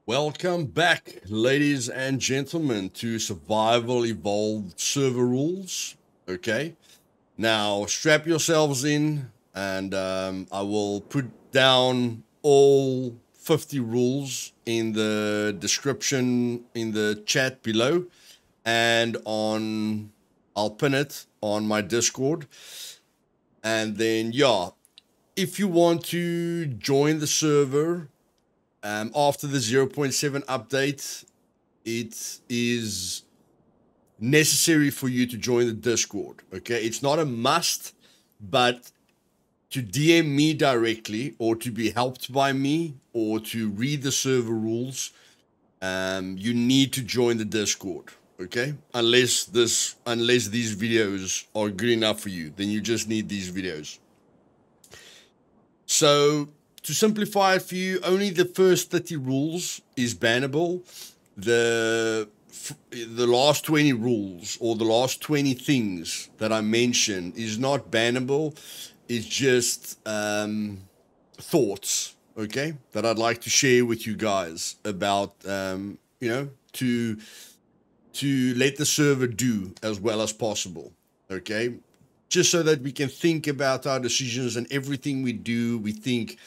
Welcome back, ladies and gentlemen, to Survival Evolved Server Rules. Okay, now strap yourselves in, and I will put down all 50 rules in the description in the chat below, and I'll pin it on my Discord. And then, yeah, if you want to join the server, after the 0.7 update, it is necessary for you to join the Discord. Okay, it's not a must, but to DM me directly, or to be helped by me, or to read the server rules, you need to join the Discord. Okay, unless these videos are good enough for you, then you just need these videos. So, to simplify it for you, only the first 30 rules is bannable. The last 20 rules, or the last 20 things that I mentioned, is not bannable. It's just thoughts, okay, that I'd like to share with you guys about, to let the server do as well as possible, okay? Just so that we can think about our decisions, and everything we do, we think,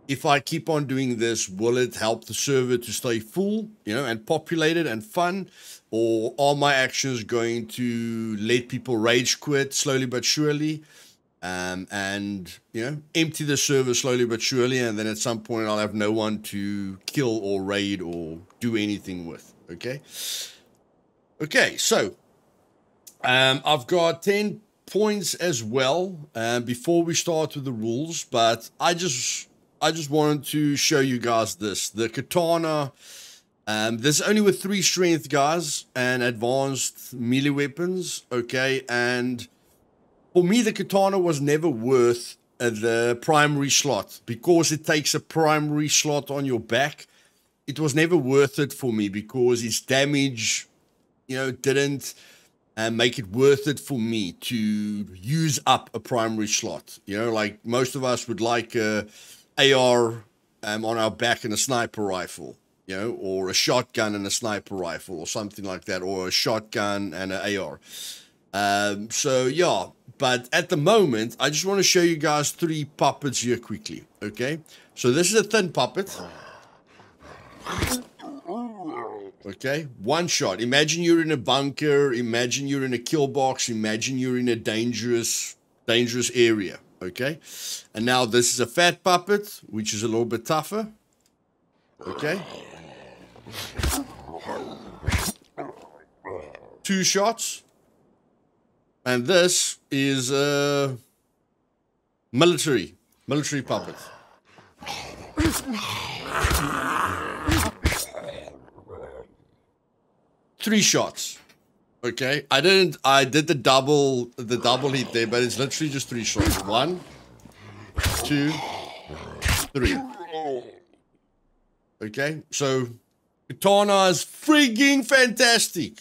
if I keep on doing this, will it help the server to stay full, and populated and fun? Or are my actions going to let people rage quit slowly but surely? And, empty the server slowly but surely, and then at some point I'll have no one to kill or raid or do anything with, okay? Okay, so I've got 10 points as well before we start with the rules, but I just wanted to show you guys this. The Katana, there's only with 3 strength, guys, and advanced melee weapons, okay? And for me, the Katana was never worth the primary slot, because it takes a primary slot on your back. It was never worth it for me, because its damage, didn't make it worth it for me to use up a primary slot. Like most of us would like a AR on our back and a sniper rifle, or a shotgun and a sniper rifle, or something like that, or a shotgun and an AR. So yeah, but at the moment, I just want to show you guys 3 puppets here quickly, okay? So this is a thin puppet. Okay, 1 shot. Imagine you're in a bunker, imagine you're in a kill box, imagine you're in a dangerous area, okay? And now this is a fat puppet, which is a little bit tougher, okay? 2 shots. And this is a military puppet. 3 shots. Okay, I did the double hit there, but it's literally just 3 shots. 1, 2, 3. Okay, so Katana is freaking fantastic.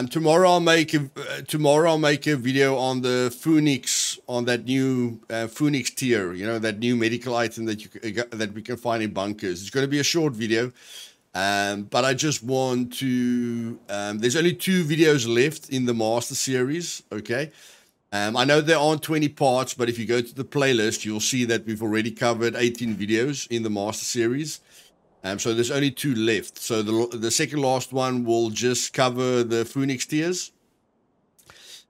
Tomorrow I'll make a video on the Phoenix, on that new Phoenix tier. That new medical item that we can find in bunkers. It's going to be a short video. But I just want to, there's only 2 videos left in the Master Series, okay? I know there aren't 20 parts, but if you go to the playlist, you'll see that we've already covered 18 videos in the Master Series. So there's only 2 left. So the second last one will just cover the Phoenix tiers,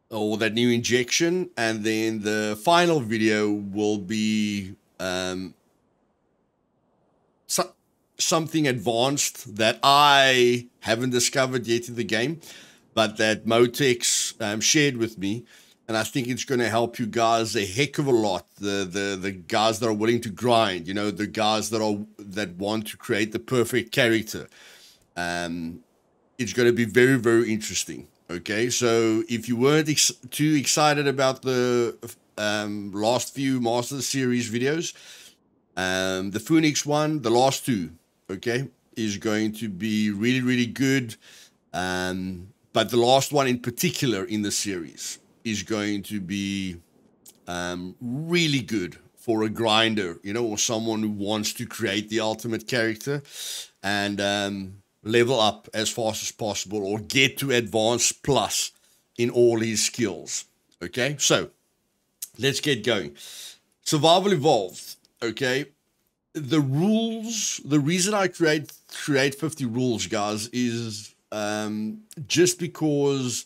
or that new injection, and then the final video will be something advanced that I haven't discovered yet in the game, but that Motex shared with me, and I think it's going to help you guys a heck of a lot. The guys that are willing to grind, the guys that want to create the perfect character. It's going to be very, very interesting. Okay, so if you weren't too excited about the last few Master Series videos, the Phoenix one, the last 2, okay, is going to be really, really good. But the last one in particular in the series is going to be really good for a grinder, you know, or someone who wants to create the ultimate character and level up as fast as possible or get to advanced plus in all his skills. Okay, so let's get going. Survival Evolved. Okay, the rules. The reason I create 50 rules, guys, is just because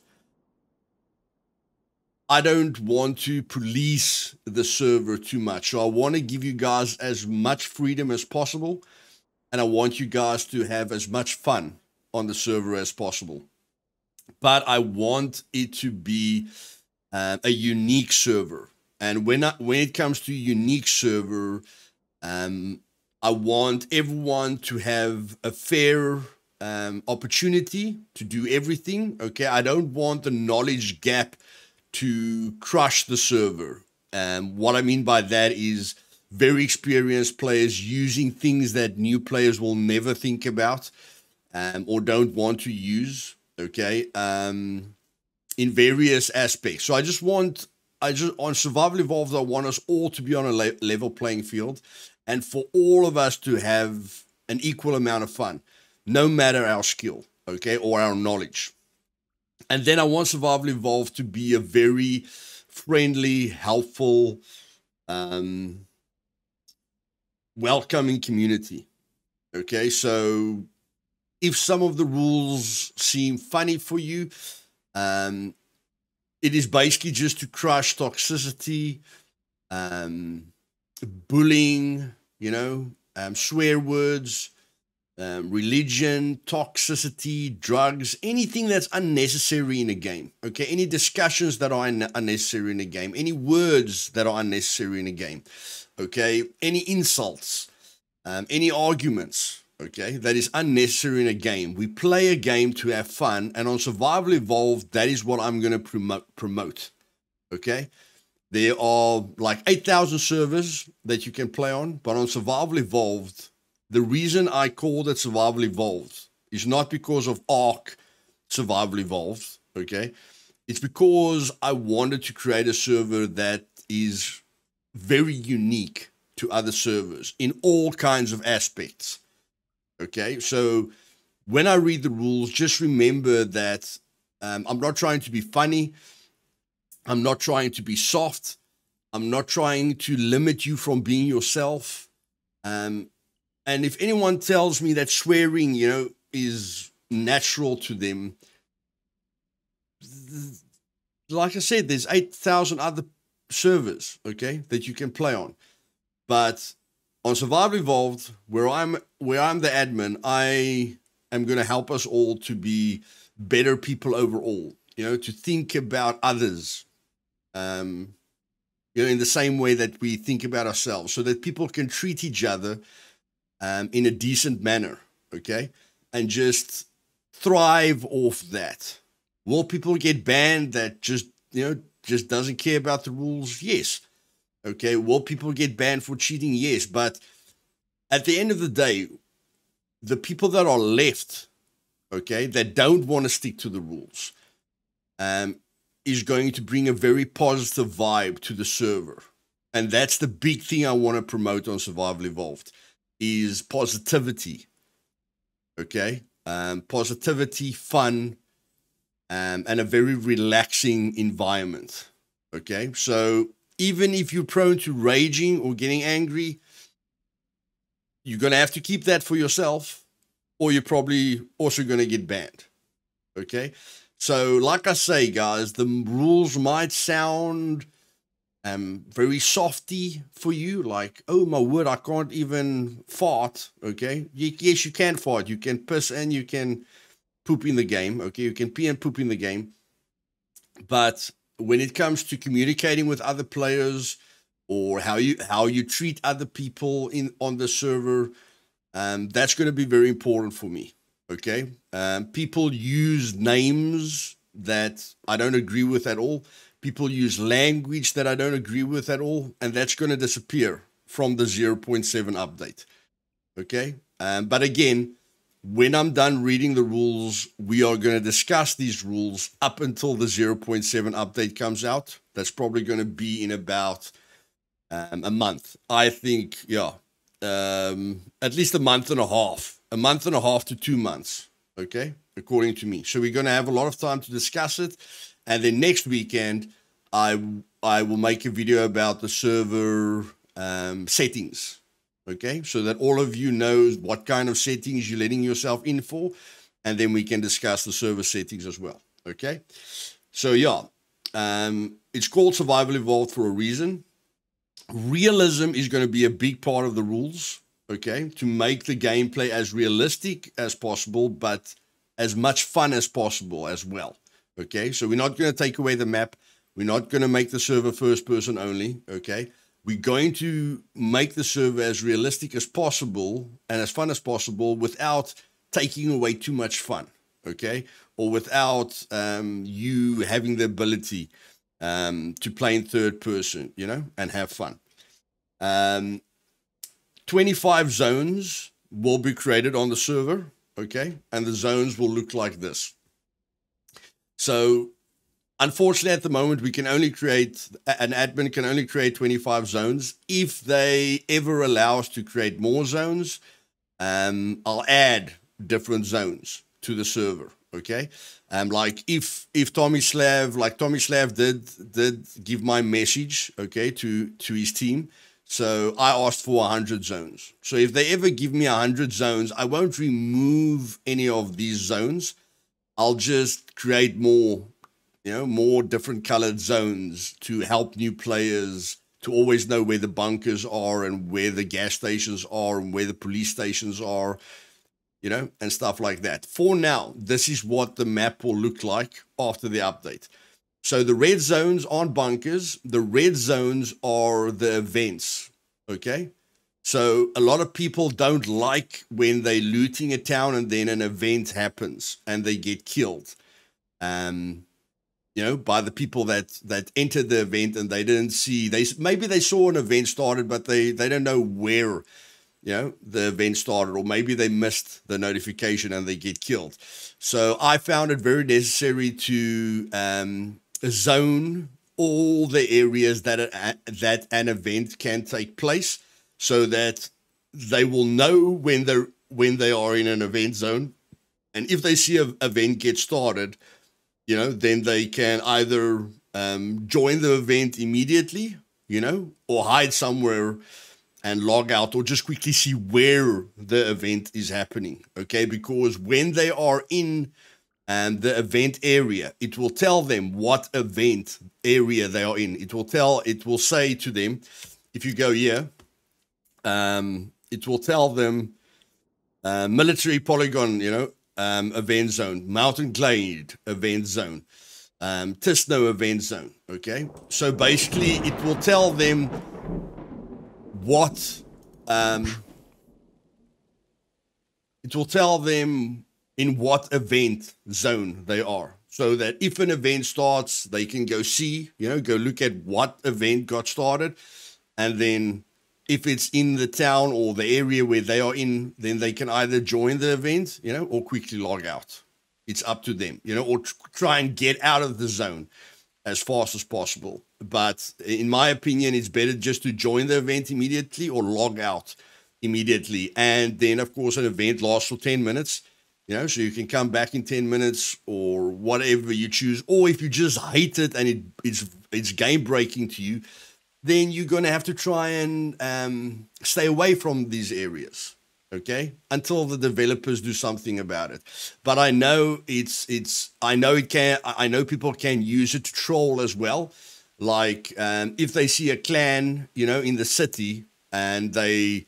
I don't want to police the server too much. So I want to give you guys as much freedom as possible, and I want you guys to have as much fun on the server as possible. But I want it to be a unique server. And when it comes to unique server, I want everyone to have a fair opportunity to do everything. Okay, I don't want the knowledge gap to crush the server. What I mean by that is very experienced players using things that new players will never think about or don't want to use. Okay, in various aspects. So on Survival Evolved, I want us all to be on a level playing field, and for all of us to have an equal amount of fun, no matter our skill, okay, or our knowledge. And then I want Survival Evolved to be a very friendly, helpful, welcoming community. Okay, so if some of the rules seem funny for you, it is basically just to crush toxicity, bullying, you know, swear words, religion, toxicity, drugs, anything that's unnecessary in a game. Okay, any discussions that are unnecessary in a game, any words that are unnecessary in a game. Okay, any insults, any arguments. Okay, that is unnecessary in a game. We play a game to have fun, and on Survival Evolved, that is what I'm going to promote. Okay, there are like 8,000 servers that you can play on, but on Survival Evolved, the reason I called it Survival Evolved is not because of Ark Survival Evolved. Okay, it's because I wanted to create a server that is very unique to other servers in all kinds of aspects. Okay, so when I read the rules, just remember that I'm not trying to be funny. I'm not trying to be soft. I'm not trying to limit you from being yourself. And if anyone tells me that swearing, you know, is natural to them, like I said, there's 8,000 other servers, okay, that you can play on. But on Survival Evolved, where I'm the admin, I am going to help us all to be better people overall. You know, to think about others, you know, in the same way that we think about ourselves, so that people can treat each other in a decent manner. Okay, and just thrive off that. Will people get banned that just doesn't care about the rules? Yes. Okay, will people get banned for cheating? Yes, but at the end of the day, the people that are left, okay, that don't want to stick to the rules, is going to bring a very positive vibe to the server. And that's the big thing I want to promote on Survival Evolved, is positivity, okay? Positivity, fun, and a very relaxing environment, okay? So even if you're prone to raging or getting angry, you're going to have to keep that for yourself, or you're probably also going to get banned. Okay? So, like I say, guys, the rules might sound very softy for you, like, oh my word, I can't even fart. Okay? Yes, you can fart. You can piss and you can poop in the game. Okay? You can pee and poop in the game. But when it comes to communicating with other players, or how you treat other people on the server, that's going to be very important for me. Okay, people use names that I don't agree with at all. People use language that I don't agree with at all, and that's going to disappear from the 0.7 update. Okay, but again, when I'm done reading the rules, we are going to discuss these rules up until the 0.7 update comes out. That's probably going to be in about a month. I think, yeah, at least a month and a half to 2 months. Okay, according to me. So we're going to have a lot of time to discuss it, and then next weekend, I will make a video about the server settings. Okay, so that all of you knows what kind of settings you're letting yourself in for, and then we can discuss the server settings as well. Okay, so yeah, it's called Survival Evolved for a reason. Realism is going to be a big part of the rules, okay, to make the gameplay as realistic as possible, but as much fun as possible as well. Okay, so we're not going to take away the map. We're not going to make the server first person only. Okay, we're going to make the server as realistic as possible and as fun as possible without taking away too much fun. Okay, or without you having the ability to play in third person, you know, and have fun. 25 zones will be created on the server, okay? And the zones will look like this. So, unfortunately, at the moment, we can only create, an admin can only create 25 zones. If they ever allow us to create more zones, I'll add different zones to the server, okay? Like if Tommy Slav did give my message, okay, to his team. So I asked for 100 zones. So if they ever give me 100 zones, I won't remove any of these zones. I'll just create more, you know, more different colored zones to help new players to always know where the bunkers are and where the gas stations are and where the police stations are, you know, and stuff like that. For now, this is what the map will look like after the update. So the red zones aren't bunkers. The red zones are the events, okay? So a lot of people don't like when they're looting a town and then an event happens and they get killed, you know, by the people that entered the event and they didn't see. Maybe they saw an event started, but they don't know where, you know, the event started, or maybe they missed the notification and they get killed. So I found it very necessary to zone all the areas that an event can take place, so that they will know when they are in an event zone, and if they see an event get started, you know, then they can either join the event immediately, you know, or hide somewhere and log out, or just quickly see where the event is happening. Okay, because when they are in the event area, it will tell them what event area they are in. It will say to them, if you go here, it will tell them military polygon, you know, event zone, mountain glade event zone, Tisno event zone. Okay, so basically it will tell them what it will tell them in what event zone they are, so that if an event starts, they can go see, you know, go look at what event got started, and then if it's in the town or the area where they are in, then they can either join the event, you know, or quickly log out. It's up to them, you know, or try and get out of the zone as fast as possible. But in my opinion, it's better just to join the event immediately or log out immediately. And then, of course, an event lasts for 10 minutes, you know, so you can come back in 10 minutes or whatever you choose. Or if you just hate it and it's game breaking to you, then you're going to have to try and stay away from these areas, okay, until the developers do something about it. But I know I know people can use it to troll as well. Like if they see a clan, you know, in the city, and they,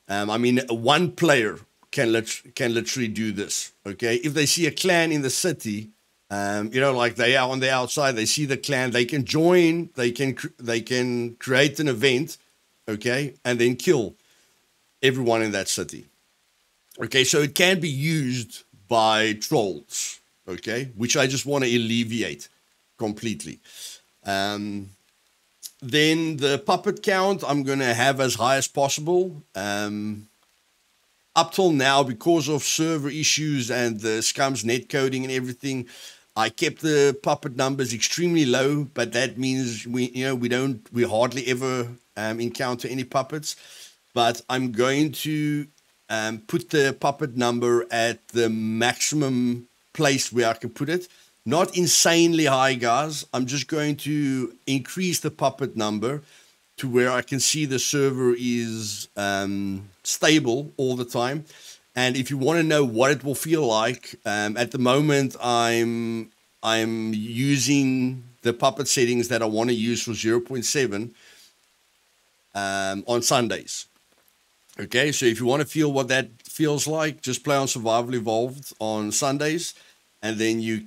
I mean, one player can literally do this, okay? If they see a clan in the city, you know, like they are on the outside, they see the clan, they can join, they can create an event, okay, and then kill everyone in that city. Okay, so it can be used by trolls, okay, which I just want to alleviate completely. Then the puppet count I'm going to have as high as possible. Up till now, because of server issues and the Scum's netcoding and everything, I kept the puppet numbers extremely low, but that means we hardly ever encounter any puppets. But I'm going to put the puppet number at the maximum place where I can put it. Not insanely high, guys. I'm just going to increase the puppet number to where I can see the server is stable all the time. And if you want to know what it will feel like, at the moment I'm using the puppet settings that I want to use for 0.7 on Sundays. Okay, so if you want to feel what that feels like, just play on Survival Evolved on Sundays, and then you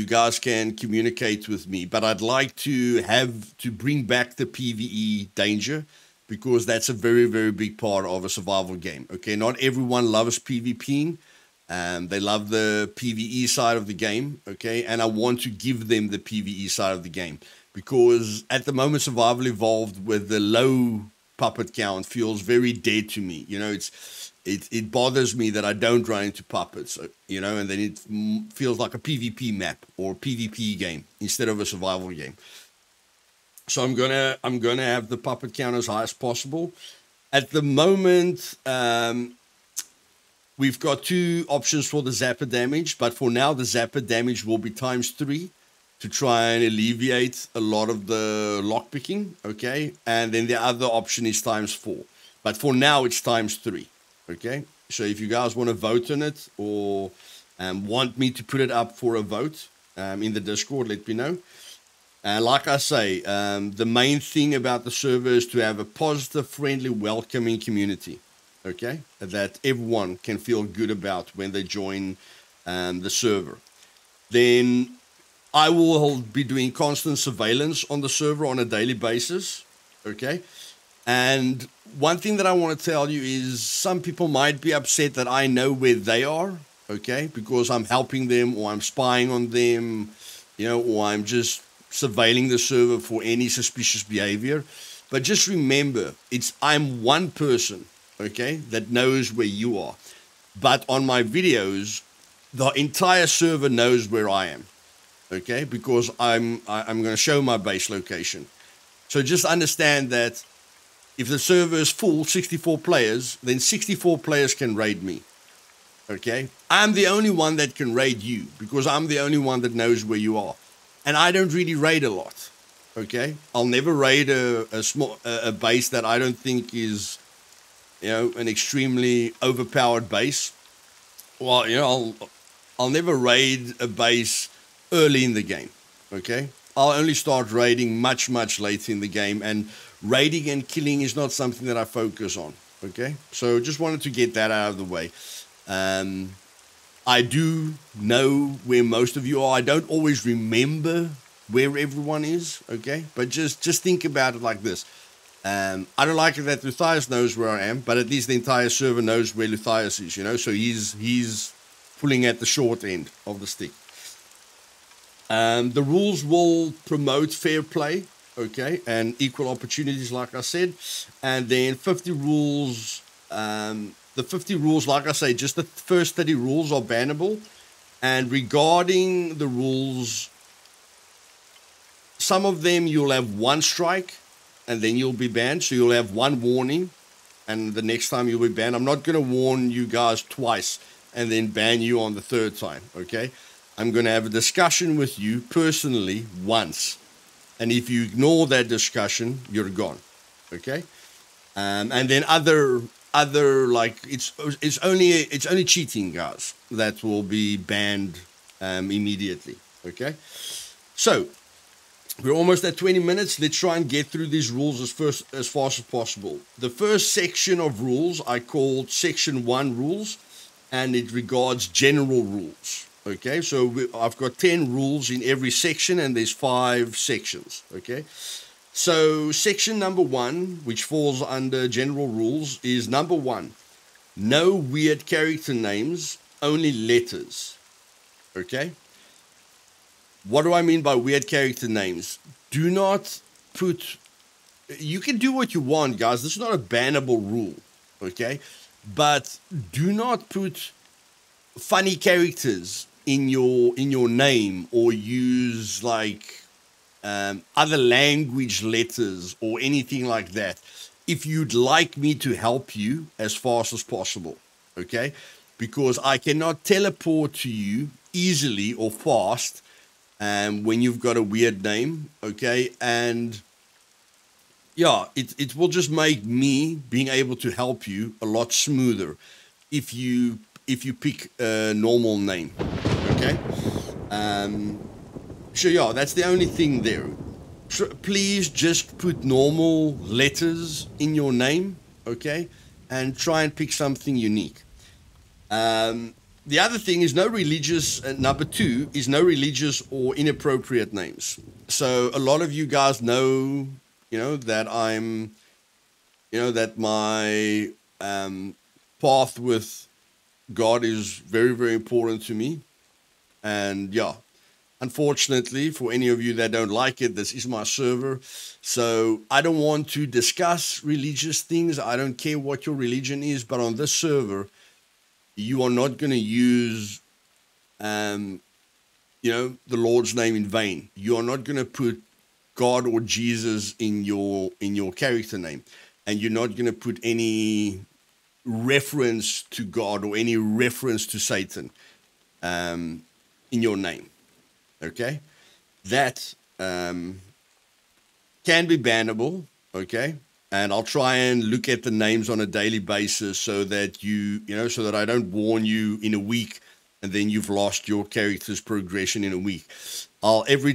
guys can communicate with me. But I'd like to bring back the PvE danger, because that's a very, very big part of a survival game. Okay, not everyone loves PvPing. They love the PvE side of the game. Okay, and I want to give them the PvE side of the game, because at the moment Survival Evolved with the low puppet count feels very dead to me. It bothers me that I don't run into puppets, and then it feels like a PvP map or a PvP game instead of a survival game. So I'm gonna have the puppet count as high as possible. At the moment, we've got two options for the zapper damage, but for now the zapper damage will be ×3 to try and alleviate a lot of the lockpicking. Okay, and then the other option is ×4, but for now it's ×3. Okay, so if you guys want to vote on it, or want me to put it up for a vote in the Discord, let me know. And like I say, the main thing about the server is to have a positive, friendly, welcoming community. Okay, that everyone can feel good about when they join the server. Then I will be doing constant surveillance on the server on a daily basis. Okay, and one thing that I want to tell you is some people might be upset that I know where they are. Okay, because I'm helping them, or I'm spying on them, or I'm just surveilling the server for any suspicious behavior. But just remember, I'm one person, okay, that knows where you are. But on my videos, the entire server knows where I am, okay, because I'm going to show my base location. So just understand that if the server is full, 64 players, then 64 players can raid me, okay? I'm the only one that can raid you, because I'm the only one that knows where you are. And I don't really raid a lot, okay? I'll never raid a base that I don't think is, an extremely overpowered base. Well, I'll never raid a base early in the game, okay? I'll only start raiding much, much later in the game, and raiding and killing is not something that I focus on, okay? So just wanted to get that out of the way. I do know where most of you are. I don't always remember where everyone is, okay? But just think about it like this. I don't like it that Luthais knows where I am, but at least the entire server knows where Luthais is, so he's pulling at the short end of the stick. The rules will promote fair play, okay, and equal opportunities, like I said. And then 50 rules... the 50 rules, like I say, just the first 30 rules are bannable. And regarding the rules, some of them you'll have one strike and then you'll be banned. So you'll have one warning and the next time you'll be banned. I'm not going to warn you guys twice and then ban you on the third time, okay? I'm going to have a discussion with you personally once. And if you ignore that discussion, you're gone, okay? And then other like it's only cheating, guys, that will be banned immediately. Okay, so we're almost at 20 minutes. Let's try and get through these rules as fast as possible. The first section of rules I called section 1 rules, and it regards general rules. Okay, so I've got 10 rules in every section, and there's 5 sections. Okay. So section number 1, which falls under general rules, is number 1. No weird character names, only letters. Okay? What do I mean by weird character names? Do not put... You can do what you want, guys. This is not a bannable rule. Okay? But do not put funny characters in your name, or use like other language letters or anything like that, if you'd like me to help you as fast as possible, okay? Because I cannot teleport to you easily or fast when you've got a weird name, okay? And yeah, it will just make me being able to help you a lot smoother if you pick a normal name, okay? So yeah, that's the only thing there. Please just put normal letters in your name, okay? And try and pick something unique. The other thing is number 2 is no religious or inappropriate names. So a lot of you guys know, that that my path with God is very, very important to me. And yeah, unfortunately, for any of you that don't like it, this is my server. So I don't want to discuss religious things. I don't care what your religion is, but on this server, you are not going to use, the Lord's name in vain. You are not going to put God or Jesus in your character name, and you're not going to put any reference to God or any reference to Satan in your name. Okay, that can be bannable. Okay. And I'll try and look at the names on a daily basis so that so that I don't warn you in a week and then you've lost your character's progression in a week. I'll do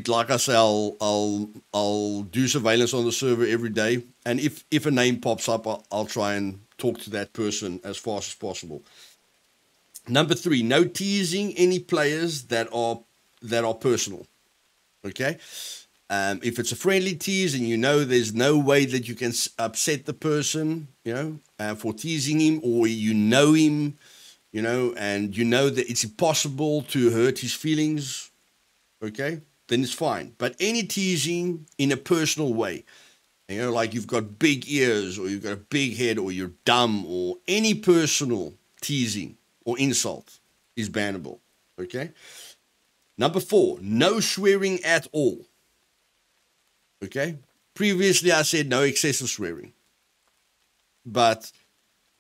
surveillance on the server every day. And if a name pops up, I'll try and talk to that person as fast as possible. Number 3, no teasing any players that are personal. Okay. If it's a friendly tease and there's no way that you can upset the person, for teasing him, or him, and that it's impossible to hurt his feelings, okay, then it's fine. But any teasing in a personal way, like you've got big ears, or you've got a big head, or you're dumb, or any personal teasing or insult is bannable, okay? Number 4, no swearing at all. Okay. Previously, I said no excessive swearing, but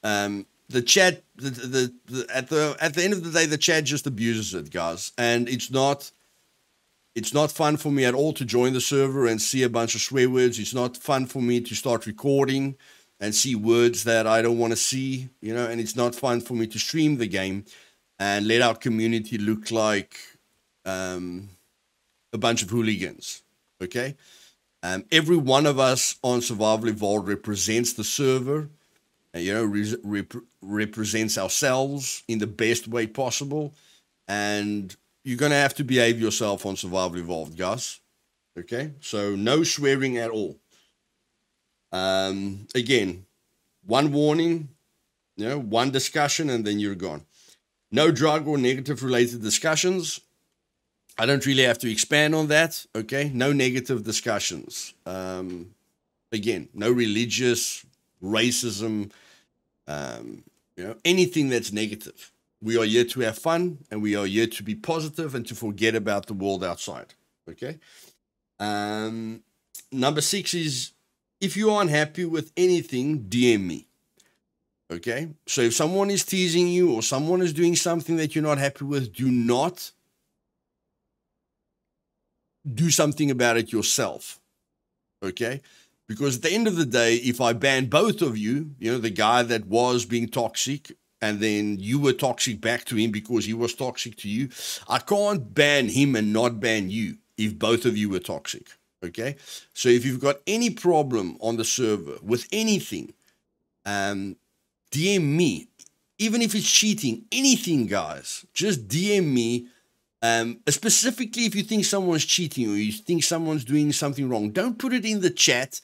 the chat, at the end of the day, the chat just abuses it, guys, and it's not fun for me at all to join the server and see a bunch of swear words. It's not fun for me to start recording and see words that I don't want to see, and it's not fun for me to stream the game and let our community look like a bunch of hooligans. Okay. Every one of us on Survival Evolved represents the server, represents ourselves in the best way possible. And you're going to have to behave yourself on Survival Evolved, guys. Okay? So no swearing at all. Again, one warning, one discussion, and then you're gone. No drug or negative related discussions. I don't really have to expand on that, okay? No negative discussions. Again, no religious, racism, anything that's negative. We are here to have fun, and we are here to be positive and to forget about the world outside, okay? Number 6 is, if you are unhappy with anything, DM me, okay? So if someone is teasing you or someone is doing something that you're not happy with, do not do something about it yourself, okay? Because at the end of the day, if I ban both of you, the guy that was being toxic and then you were toxic back to him because he was toxic to you, I can't ban him and not ban you if both of you were toxic, okay? So if you've got any problem on the server with anything, DM me. Even if it's cheating, anything, guys, just DM me. Specifically, if you think someone's cheating or you think someone's doing something wrong, don't put it in the chat,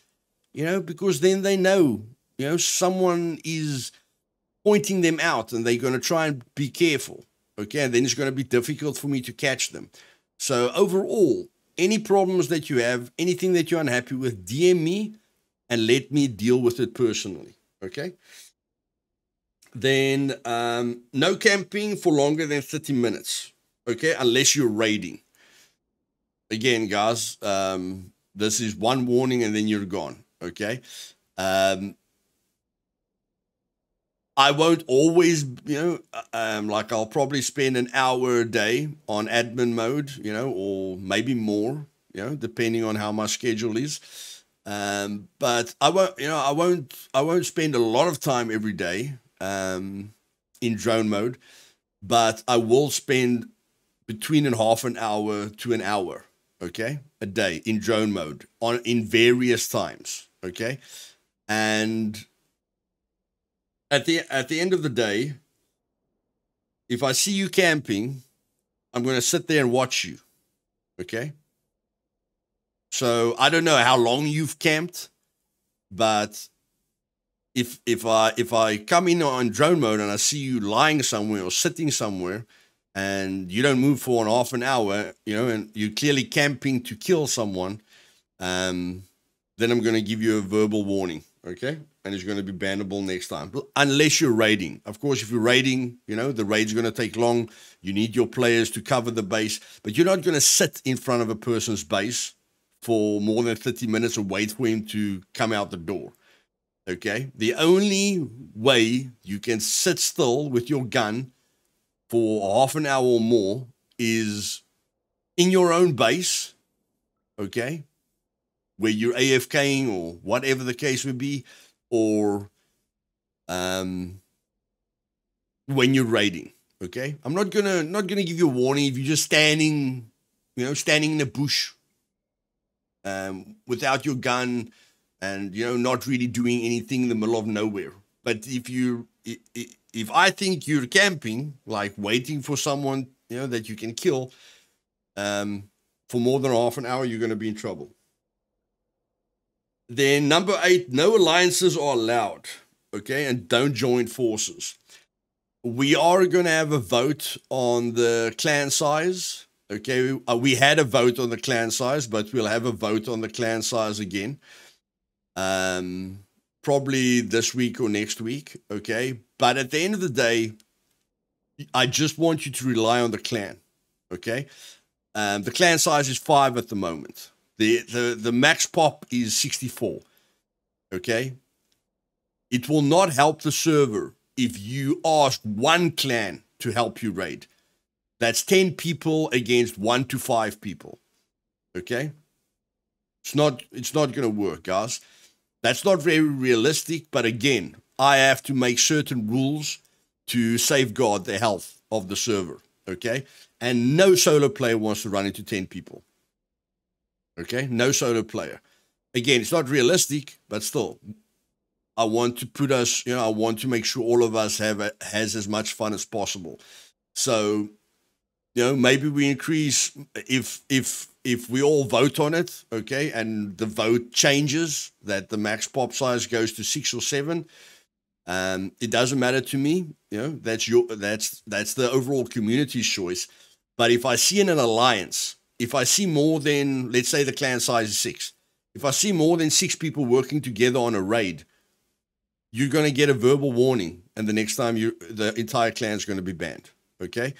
because then they know, someone is pointing them out and they're going to try and be careful. Okay. And then it's going to be difficult for me to catch them. So overall, any problems that you have, anything that you're unhappy with, DM me and let me deal with it personally. Okay. Then, no camping for longer than 30 minutes. okay, unless you're raiding. Again, guys, this is one warning and then you're gone, okay? I won't always, like I'll probably spend an hour a day on admin mode, or maybe more, depending on how my schedule is. But I won't spend a lot of time every day in drone mode, but I will spend between a half an hour to an hour, okay, a day in drone mode in various times, okay, and at the end of the day, if I see you camping, I'm going to sit there and watch you, okay? So I don't know how long you've camped, but if I come in on drone mode and I see you lying somewhere or sitting somewhere, and you don't move for half an hour, and you're clearly camping to kill someone, then I'm going to give you a verbal warning, okay? And it's going to be bannable next time, unless you're raiding. Of course, if you're raiding, the raid's going to take long. You need your players to cover the base, but you're not going to sit in front of a person's base for more than 30 minutes or wait for him to come out the door, okay? The only way you can sit still with your gun for half an hour or more is in your own base, okay, where you're AFKing or whatever the case would be, or when you're raiding, okay? I'm not gonna give you a warning if you're just standing in a bush without your gun and not really doing anything in the middle of nowhere. But if I think you're camping, like waiting for someone that you can kill for more than half an hour, you're going to be in trouble. Then number 8, no alliances are allowed, okay? And don't join forces. We are going to have a vote on the clan size, okay? We had a vote on the clan size, but we'll have a vote on the clan size again. Probably this week or next week, okay? But at the end of the day, I just want you to rely on the clan, okay? The clan size is 5 at the moment. The max pop is 64, okay? It will not help the server if you ask one clan to help you raid. That's 10 people against 1 to 5 people, okay? It's not going to work, guys. That's not very realistic, but again, I have to make certain rules to safeguard the health of the server, okay? And no solo player wants to run into 10 people, okay? No solo player. Again, it's not realistic, but still, I want to put us, I want to make sure all of us has as much fun as possible. So, maybe we increase if we all vote on it, okay, and the vote changes that the max pop size goes to 6 or 7. It doesn't matter to me. That's the overall community's choice. But if I see in an alliance, if I see more than, let's say the clan size is 6, if I see more than 6 people working together on a raid, you're going to get a verbal warning, and the next time the entire clan is going to be banned, okay?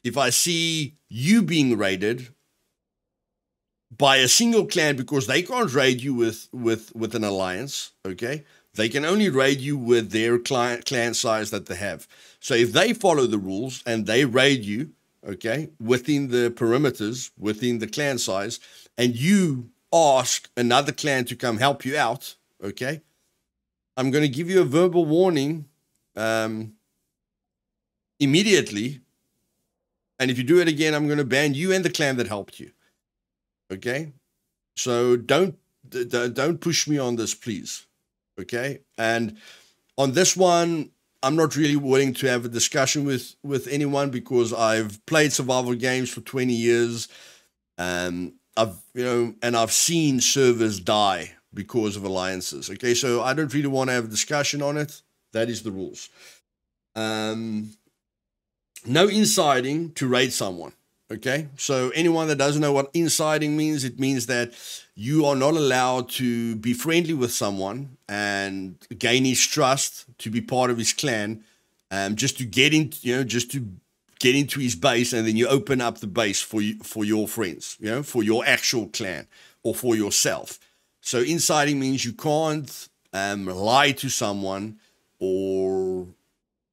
If I see you being raided by a single clan because they can't raid you with an alliance, okay? They can only raid you with their clan size that they have. So if they follow the rules and they raid you, okay, within the perimeters, within the clan size, and you ask another clan to come help you out, okay, I'm going to give you a verbal warning immediately. And if you do it again, I'm going to ban you and the clan that helped you. Okay? So don't push me on this, please. Okay? And on this one, I'm not really willing to have a discussion with anyone because I've played survival games for 20 years. I've seen servers die because of alliances. Okay? So I don't really want to have a discussion on it. That is the rules. No insiding to raid someone, okay? So anyone that doesn't know what insiding means, it means that you are not allowed to be friendly with someone and gain his trust to be part of his clan, just to get in, just to get into his base, and then you open up the base for your friends, for your actual clan or for yourself. So inciting means you can't lie to someone or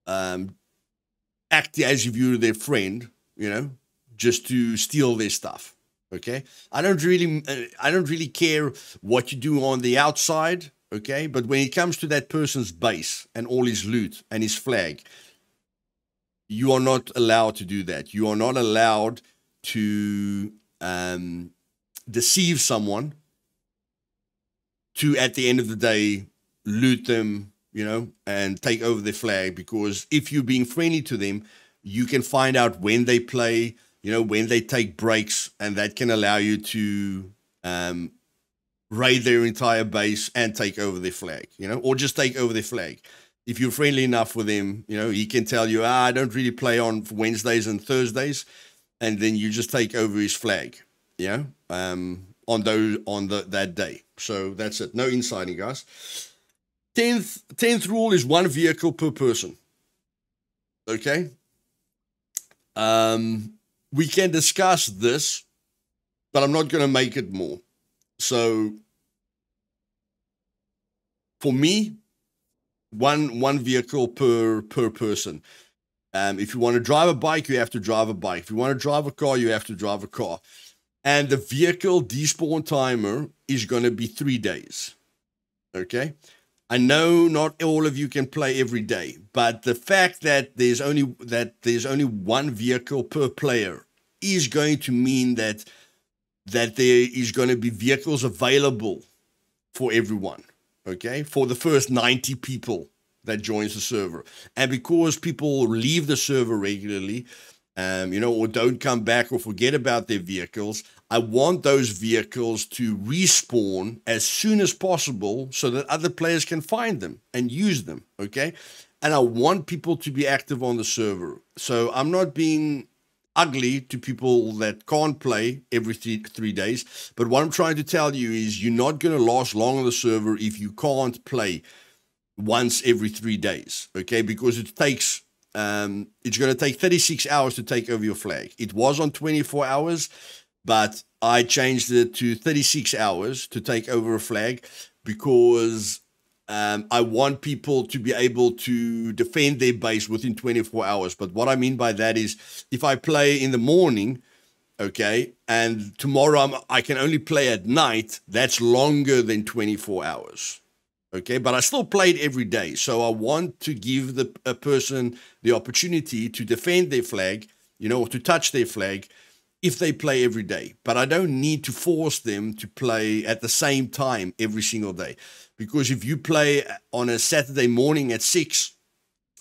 act as if you're their friend, just to steal their stuff. Okay, I don't really care what you do on the outside. Okay, but when it comes to that person's base and all his loot and his flag, you are not allowed to do that. You are not allowed to deceive someone to, at the end of the day, loot them, and take over their flag. Because if you're being friendly to them, you can find out when they play, when they take breaks, and that can allow you to raid their entire base and take over their flag, or just take over their flag. If you're friendly enough with him, he can tell you, I don't really play on Wednesdays and Thursdays, and then you just take over his flag, on that day. So that's it. No inciting, guys. 10th rule is 1 vehicle per person. Okay. We can discuss this, but I'm not going to make it more. So for me, one vehicle per person. If you want to drive a bike, you have to drive a bike. If you want to drive a car, you have to drive a car. And the vehicle despawn timer is going to be 3 days. Okay? I know not all of you can play every day, but the fact that there's only one vehicle per player is going to mean that there is going to be vehicles available for everyone. Okay, for the first 90 people that joins the server. And because people leave the server regularly, or don't come back or forget about their vehicles, I want those vehicles to respawn as soon as possible so that other players can find them and use them, okay? And I want people to be active on the server. So I'm not being ugly to people that can't play every 3 days. But what I'm trying to tell you is you're not going to last long on the server if you can't play once every 3 days, okay? Because it takes, it's going to take 36 hours to take over your flag. It was on 24 hours, but I changed it to 36 hours to take over a flag because I want people to be able to defend their base within 24 hours. But what I mean by that is if I play in the morning, okay, and tomorrow I can only play at night, that's longer than 24 hours, okay? But I still played every day. So I want to give a person the opportunity to defend their flag, or to touch their flag if they play every day. But I don't need to force them to play at the same time every single day. Because if you play on a Saturday morning at 6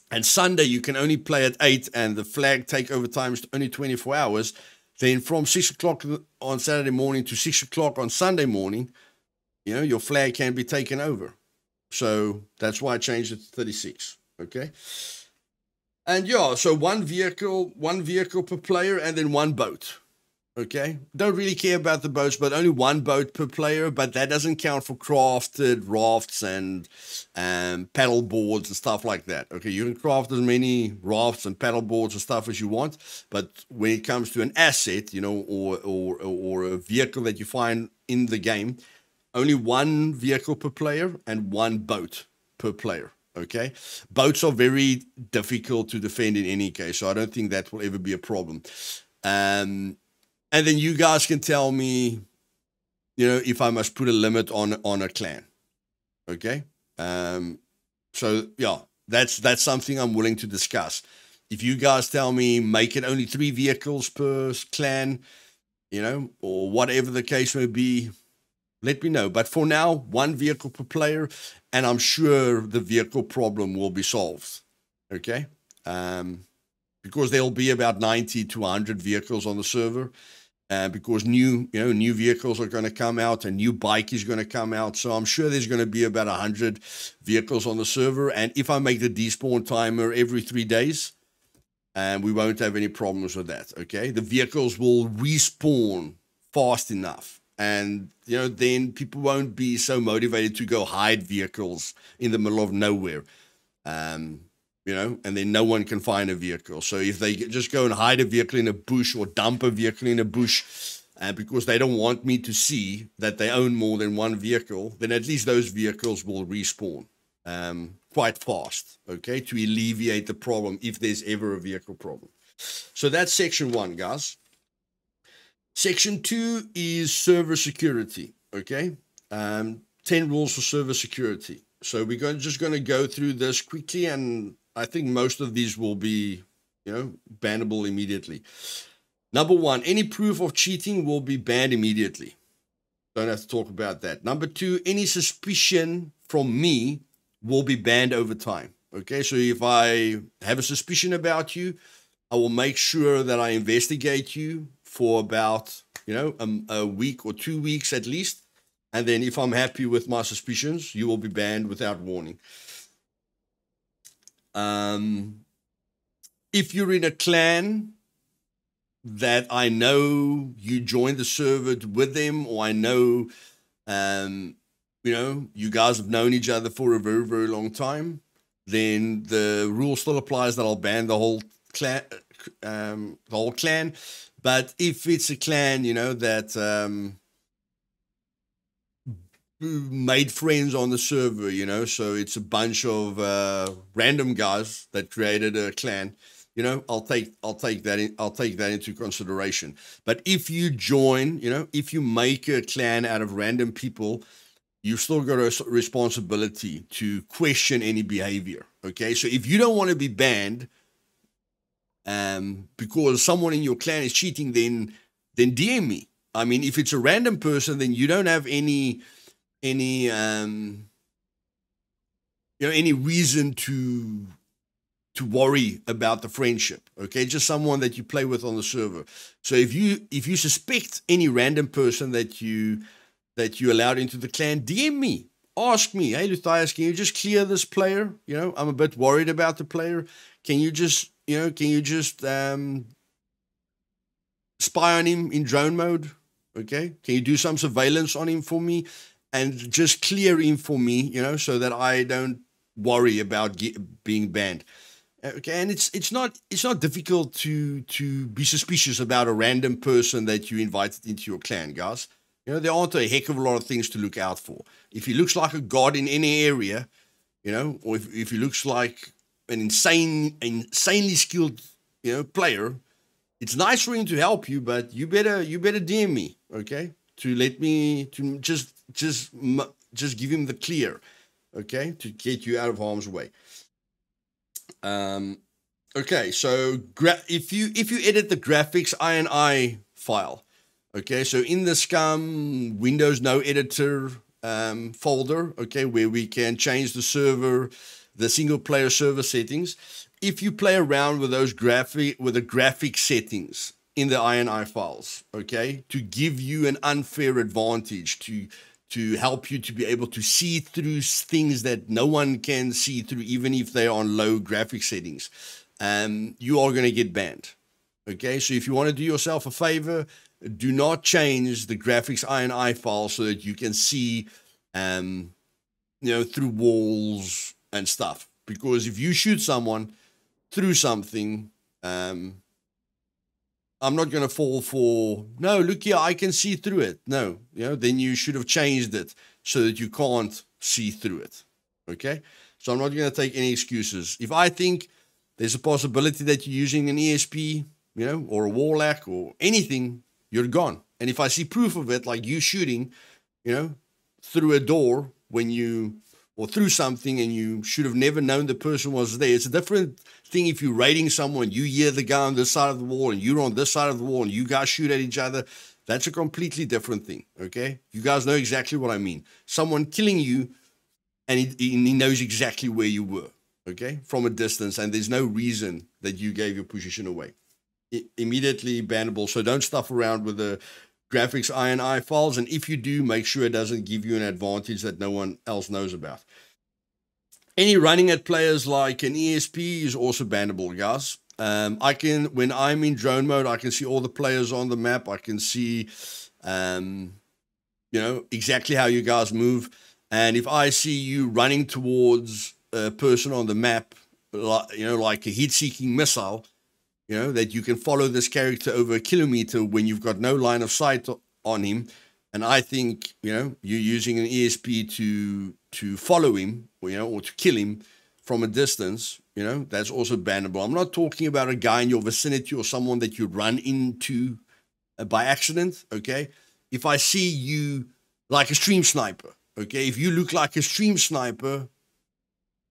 and Sunday you can only play at 8 and the flag takeover time is only 24 hours, then from 6 o'clock on Saturday morning to 6 o'clock on Sunday morning, your flag can be taken over. So that's why I changed it to 36, okay? And yeah, so one vehicle per player and then one boat. Okay, don't really care about the boats, but only one boat per player. But that doesn't count for crafted rafts and paddle boards and stuff like that. Okay, you can craft as many rafts and paddle boards and stuff as you want, but when it comes to an asset, or a vehicle that you find in the game, only one vehicle per player and one boat per player. Okay, boats are very difficult to defend in any case, so I don't think that will ever be a problem. And then you guys can tell me, if I must put a limit on a clan. Okay? So, yeah, that's something I'm willing to discuss. If you guys tell me make it only 3 vehicles per clan, or whatever the case may be, let me know. But for now, 1 vehicle per player, and I'm sure the vehicle problem will be solved. Okay? Because there'll be about 90 to 100 vehicles on the server. Because new vehicles are going to come out, a new bike is going to come out. So I'm sure there's going to be about 100 vehicles on the server. And if I make the despawn timer every 3 days, we won't have any problems with that, okay? The vehicles will respawn fast enough. And, then people won't be so motivated to go hide vehicles in the middle of nowhere. and then no one can find a vehicle. So if they just go and hide a vehicle in a bush or dump a vehicle in a bush because they don't want me to see that they own more than one vehicle, then at least those vehicles will respawn quite fast, okay, to alleviate the problem if there's ever a vehicle problem. So that's section 1, guys. Section 2 is server security, okay? 10 rules for server security. So we're just going to go through this quickly, and I think most of these will be, bannable immediately. Number 1, any proof of cheating will be banned immediately. Don't have to talk about that. Number 2, any suspicion from me will be banned over time, okay? So if I have a suspicion about you, I will make sure that I investigate you for about, a week or 2 weeks at least. And then if I'm happy with my suspicions, you will be banned without warning. If you're in a clan that I know you joined the server with them, or I know, you guys have known each other for a very, very long time, then the rule still applies that I'll ban the whole clan. But if it's a clan, that made friends on the server, so it's a bunch of random guys that created a clan, I'll take that into consideration. But if you join, if you make a clan out of random people, you've still got a responsibility to question any behavior. Okay, so if you don't want to be banned because someone in your clan is cheating, then DM me. I mean, if it's a random person, then you don't have any reason to worry about the friendship. Okay, just someone that you play with on the server. So if you suspect any random person that you allowed into the clan, DM me. Ask me, hey Luthais, can you just clear this player? I'm a bit worried about the player. Can you just spy on him in drone mode? Okay, can you do some surveillance on him for me and just clear him for me? So that I don't worry about being banned. Okay, and it's not difficult to be suspicious about a random person that you invited into your clan, guys. There aren't a heck of a lot of things to look out for. If he looks like a god in any area, or if he looks like an insanely skilled, player, it's nice for him to help you, but you better DM me, okay? To let me to just give him the clear, okay, to get you out of harm's way. Okay, so if you edit the graphics INI file. Okay, so in the Scum Windows No Editor folder, okay, where we can change the single player server settings. If you play around with the graphic settings in the INI files, okay, to give you an unfair advantage, to help you to be able to see through things that no one can see through, even if they're on low graphic settings, you are going to get banned. Okay, so if you want to do yourself a favor, do not change the graphics INI file so that you can see, through walls and stuff. Because if you shoot someone through something, I'm not going to fall for, no, look here, I can see through it. No, then you should have changed it so that you can't see through it. Okay, so I'm not going to take any excuses. If I think there's a possibility that you're using an ESP, or a warlock or anything, you're gone. And if I see proof of it, like you shooting, through a door or through something, and you should have never known the person was there. It's a different thing if you're raiding someone, you hear the guy on this side of the wall and you're on this side of the wall and you guys shoot at each other. That's a completely different thing, okay? You guys know exactly what I mean. Someone killing you and he knows exactly where you were, okay, from a distance, and there's no reason that you gave your position away. Immediately bannable. So don't stuff around with the graphics INI files, and if you do, make sure it doesn't give you an advantage that no one else knows about. Any running at players like an ESP is also bannable, guys. When I'm in drone mode, I can see all the players on the map. I can see, exactly how you guys move. And if I see you running towards a person on the map, like a heat-seeking missile, that you can follow this character over a kilometer when you've got no line of sight on him. And I think, you're using an ESP to follow him, or to kill him from a distance, that's also bannable. I'm not talking about a guy in your vicinity or someone that you run into by accident, okay? If I see you like a stream sniper, okay? If you look like a stream sniper,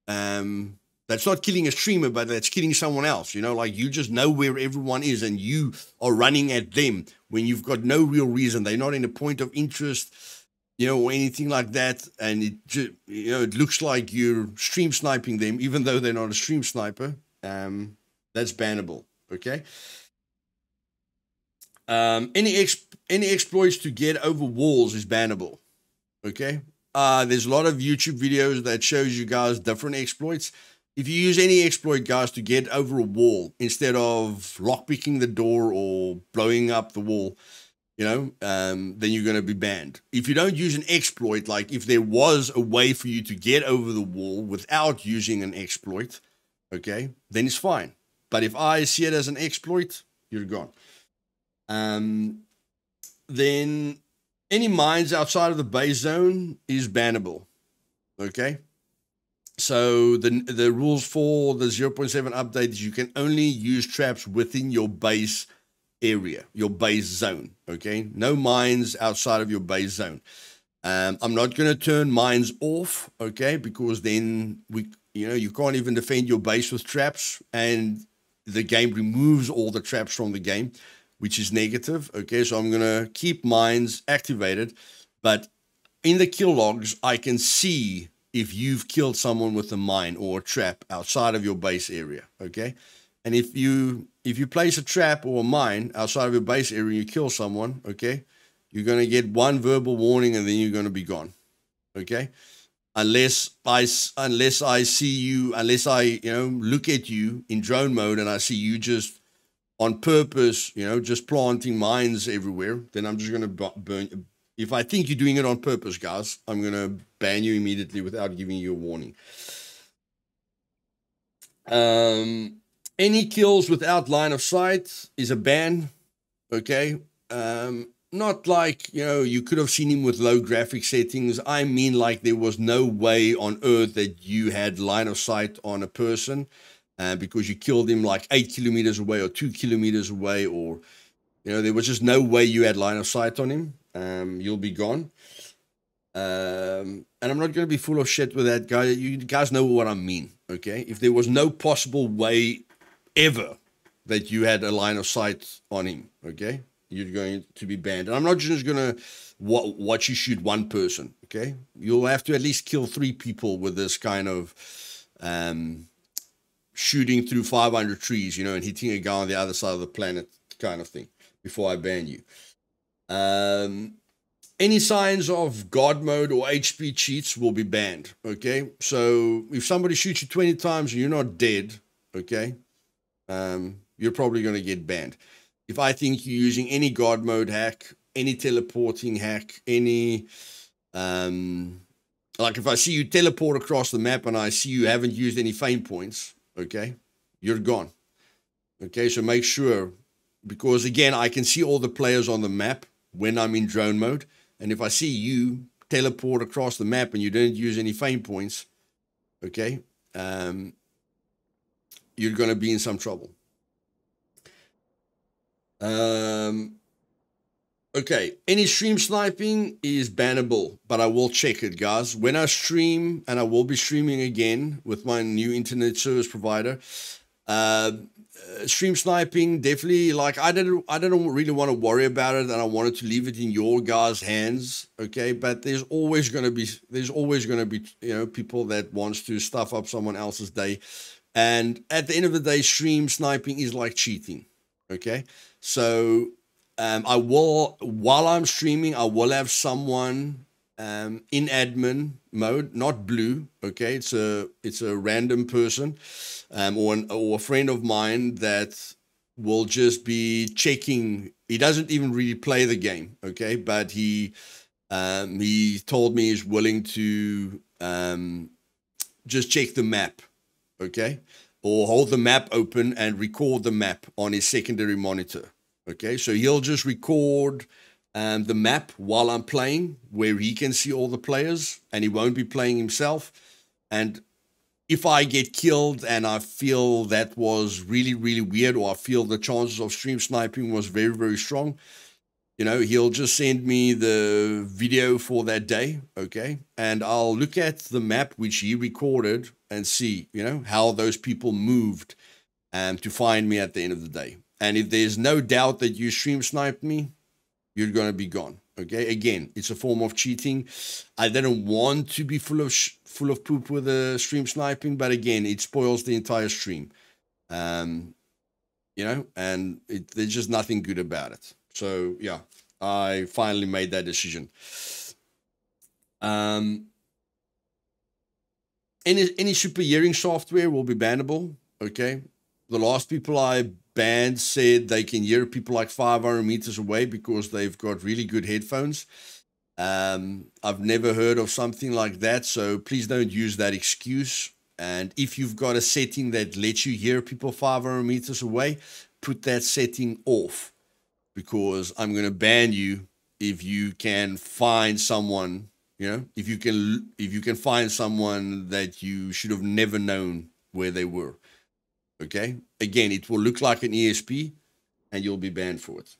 that's not killing a streamer, but that's killing someone else, like you just know where everyone is and you are running at them when you've got no real reason. They're not in a point of interest, or anything like that. And it just, it looks like you're stream sniping them, even though they're not a stream sniper. That's bannable, okay? Any exploits to get over walls is bannable, okay? There's a lot of YouTube videos that shows you guys different exploits. If you use any exploit, guys, to get over a wall instead of lockpicking the door or blowing up the wall, then you're going to be banned. If you don't use an exploit, like if there was a way for you to get over the wall without using an exploit, okay, then it's fine. But if I see it as an exploit, you're gone. Then any mines outside of the base zone is bannable, okay? So the rules for the 0.7 update is you can only use traps within your base area, your base zone, okay? No mines outside of your base zone. I'm not going to turn mines off, okay? Because then you can't even defend your base with traps, and the game removes all the traps from the game, which is negative, okay? So I'm going to keep mines activated, but in the kill logs, I can see if you've killed someone with a mine or a trap outside of your base area, okay? And if you place a trap or a mine outside of your base area and you kill someone, okay, you're going to get one verbal warning and then you're going to be gone, okay? Unless I see you, unless I, look at you in drone mode and I see you just on purpose, just planting mines everywhere, then I'm just going to burn. If I think you're doing it on purpose, guys, I'm going to ban you immediately without giving you a warning. Any kills without line of sight is a ban, okay? Not like, you could have seen him with low graphic settings. I mean like there was no way on earth that you had line of sight on a person because you killed him like 8 kilometers away or 2 kilometers away, or, there was just no way you had line of sight on him. You'll be gone. And I'm not going to be full of shit with that guy. You guys know what I mean, okay? If there was no possible way ever that you had a line of sight on him, okay, you're going to be banned. And I'm not just going to watch you shoot one person, okay? You'll have to at least kill 3 people with this kind of shooting through 500 trees, and hitting a guy on the other side of the planet kind of thing before I ban you. Any signs of God mode or HP cheats will be banned, okay? So if somebody shoots you 20 times and you're not dead, okay, you're probably going to get banned. If I think you're using any God mode hack, any teleporting hack, any, like if I see you teleport across the map and I see you haven't used any feint points, okay, you're gone. Okay, so make sure, because again, I can see all the players on the map when I'm in drone mode. And if I see you teleport across the map and you didn't use any feint points, okay, you're going to be in some trouble. Okay, any stream sniping is bannable, but I will check it, guys. When I stream, and I will be streaming again with my new internet service provider, stream sniping, definitely, like, I don't really want to worry about it, and I wanted to leave it in your guys' hands, okay? But there's always going to be, people that wants to stuff up someone else's day. And at the end of the day, stream sniping is like cheating, okay? So I will, while I'm streaming, I will have someone in admin mode, not blue, okay? It's a random person or a friend of mine that will just be checking. He doesn't even really play the game, okay? But he told me he's willing to just check the map, okay? or hold the map open and record the map on his secondary monitor. Okay, so he'll just record the map while I'm playing, where he can see all the players, and he won't be playing himself. And if I get killed and I feel that was really, really weird, or I feel the chances of stream sniping was very, very strong, you know, he'll just send me the video for that day, okay? And I'll look at the map which he recorded and see, you know, how those people moved to find me at the end of the day. And if there's no doubt that you stream sniped me, you're going to be gone, okay? Again, it's a form of cheating. I didn't want to be full of poop with the stream sniping, but again, it spoils the entire stream. You know, and there's just nothing good about it. So yeah, I finally made that decision. Any super hearing software will be bannable. Okay, the last people I banned said they can hear people like 500 meters away because they've got really good headphones. I've never heard of something like that, so please don't use that excuse. And if you've got a setting that lets you hear people 500 meters away, put that setting off, because I'm going to ban you if you can find someone, you know, if you can find someone that you should have never known where they were. Okay? Again, it will look like an ESP and you'll be banned for it.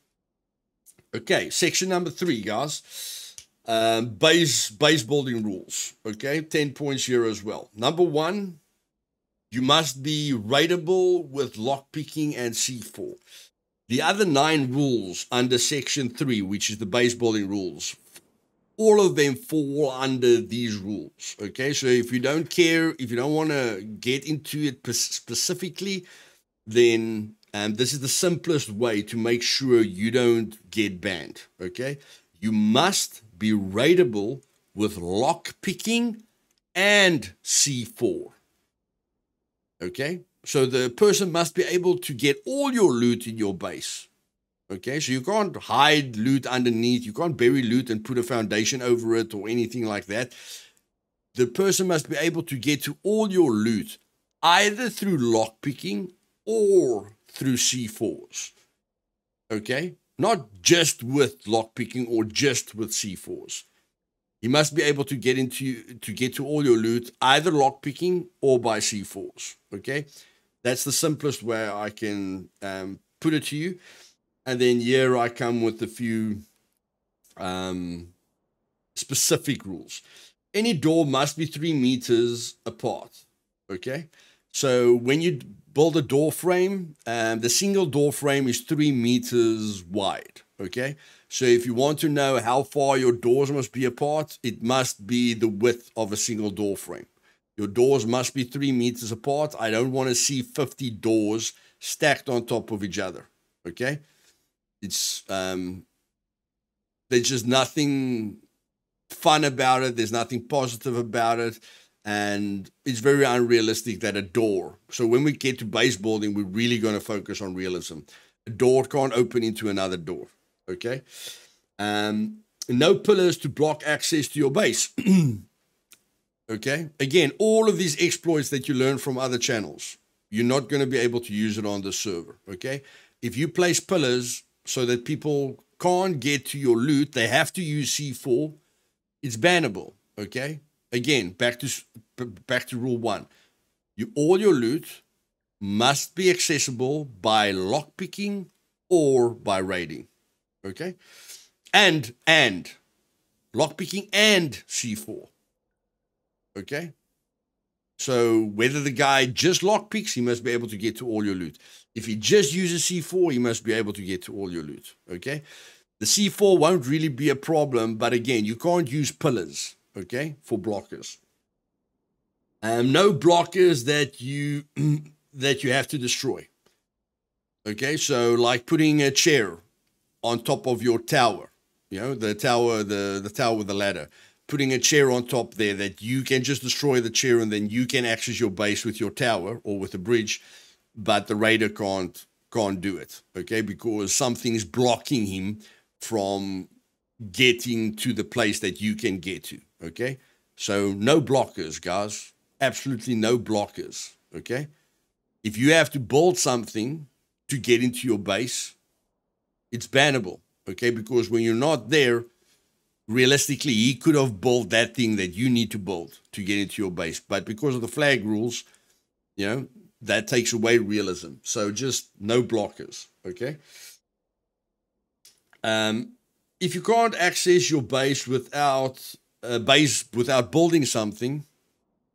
Okay, section number 3, guys. Base building rules. Okay, 10 points here as well. Number 1, you must be raidable with lockpicking and C4. The other 9 rules under section 3, which is the base building rules, all of them fall under these rules. Okay, so if you don't care, if you don't want to get into it specifically, then this is the simplest way to make sure you don't get banned. Okay, you must be raidable with lock picking and C4. Okay, so the person must be able to get all your loot in your base. Okay, so you can't hide loot underneath, you can't bury loot and put a foundation over it or anything like that. The person must be able to get to all your loot either through lock picking or through C4s. Okay, not just with lock picking or just with C4s. You must be able to get to all your loot either lock picking or by C4s. Okay, that's the simplest way I can put it to you. And then here I come with a few specific rules. Any door must be 3 meters apart. Okay, so when you build a door frame, the single door frame is 3 meters wide. Okay, so if you want to know how far your doors must be apart, it must be the width of a single door frame. Your doors must be 3 meters apart. I don't want to see 50 doors stacked on top of each other. Okay, it's there's just nothing fun about it. There's nothing positive about it. And it's very unrealistic that a door. So when we get to base building, we're really going to focus on realism. A door can't open into another door. Okay. No pillars to block access to your base. Okay. Again, all of these exploits that you learn from other channels, you're not going to be able to use it on the server. Okay. If you place pillars so that people can't get to your loot, they have to use C4. It's bannable. Okay. Again, back to rule 1. All your loot must be accessible by lockpicking or by raiding. Okay? And lockpicking and C4. Okay? So whether the guy just lockpicks, he must be able to get to all your loot. If he just uses C4, he must be able to get to all your loot. Okay? The C4 won't really be a problem, but again, you can't use pillars. Okay, for blockers. No blockers that you have to destroy. Okay, so like putting a chair on top of your tower, you know, the tower with the ladder. Putting a chair on top there that you can just destroy the chair and then you can access your base with your tower or with a bridge, but the raider can't do it. Okay, because something's blocking him from getting to the place that you can get to. Okay, so no blockers, guys. Absolutely no blockers. Okay, If you have to build something to get into your base, it's bannable, okay? Because when you're not there, realistically, he could have built that thing that you need to build to get into your base. But because of the flag rules, you know, that takes away realism. So just no blockers, okay? If you can't access your base without building something,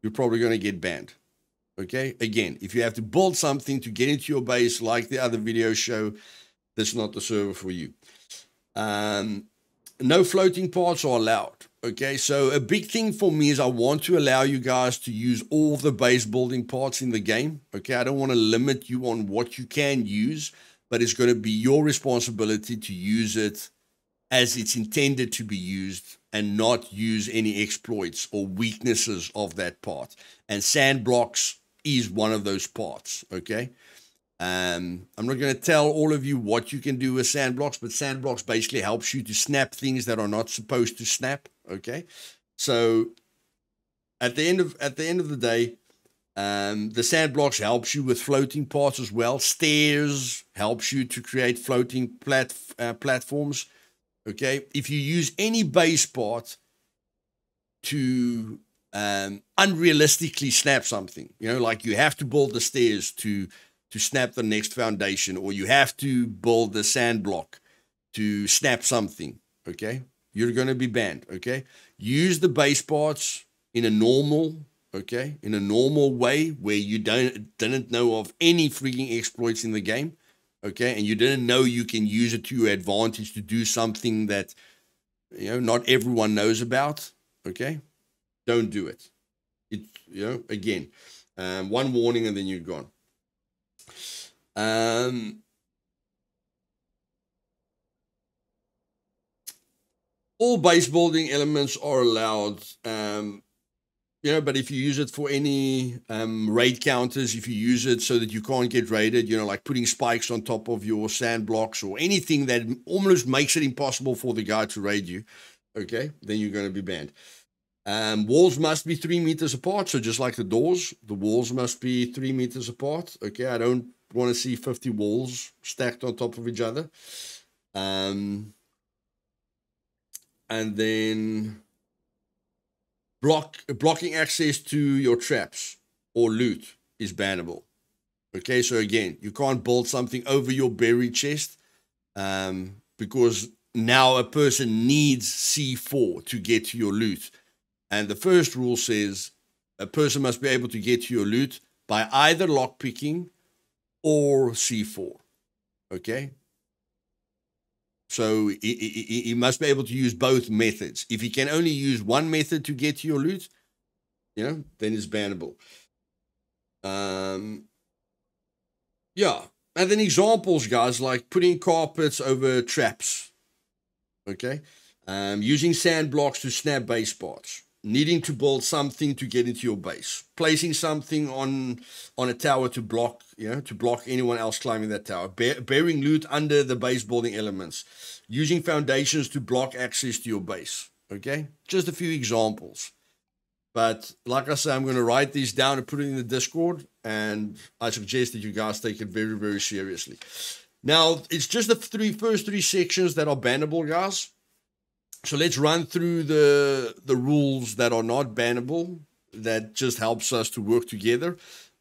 you're probably going to get banned. Okay, again, if you have to build something to get into your base, like the other videos show, that's not the server for you. No floating parts are allowed. Okay, so a big thing for me is I want to allow you guys to use all the base building parts in the game. Okay, I don't want to limit you on what you can use, but it's going to be your responsibility to use it as it's intended to be used and not use any exploits or weaknesses of that part. And sand blocks is one of those parts, okay? I'm not going to tell all of you what you can do with sand blocks, but sand blocks basically helps you to snap things that are not supposed to snap, okay? So at the end of the day, the sand blocks helps you with floating parts as well. Stairs helps you to create floating platforms. Okay, if you use any base part to unrealistically snap something, you know, like you have to build the stairs to snap the next foundation, or you have to build the sand block to snap something, okay, you're going to be banned, okay? Use the base parts in a normal, okay, in a normal way where you didn't know of any freaking exploits in the game. Okay, and you didn't know you can use it to your advantage to do something that, you know, not everyone knows about. Okay, don't do it. It, you know, again, one warning and then you're gone. All base building elements are allowed. You know, but if you use it for any raid counters, if you use it so that you can't get raided, you know, like putting spikes on top of your sand blocks or anything that almost makes it impossible for the guy to raid you, okay, then you're going to be banned. Walls must be 3 meters apart. So just like the doors, the walls must be 3 meters apart. Okay, I don't want to see 50 walls stacked on top of each other. And then blocking access to your traps or loot is bannable. Okay, so again, you can't build something over your buried chest because now a person needs C4 to get to your loot. And the first rule says a person must be able to get to your loot by either lockpicking or C4. Okay? So he must be able to use both methods. If he can only use one method to get to your loot, you know, then it's bannable. Yeah. And then examples, guys, like putting carpets over traps. Okay? Using sand blocks to snap base parts. Needing to build something to get into your base. Placing something on a tower to block, you know, to block anyone else climbing that tower. Burying loot under the base building elements. Using foundations to block access to your base. Okay? Just a few examples. But like I said, I'm going to write these down and put it in the Discord. And I suggest that you guys take it very, very seriously. Now, it's just the first three sections that are bannable, guys. So let's run through the rules that are not bannable. That just helps us to work together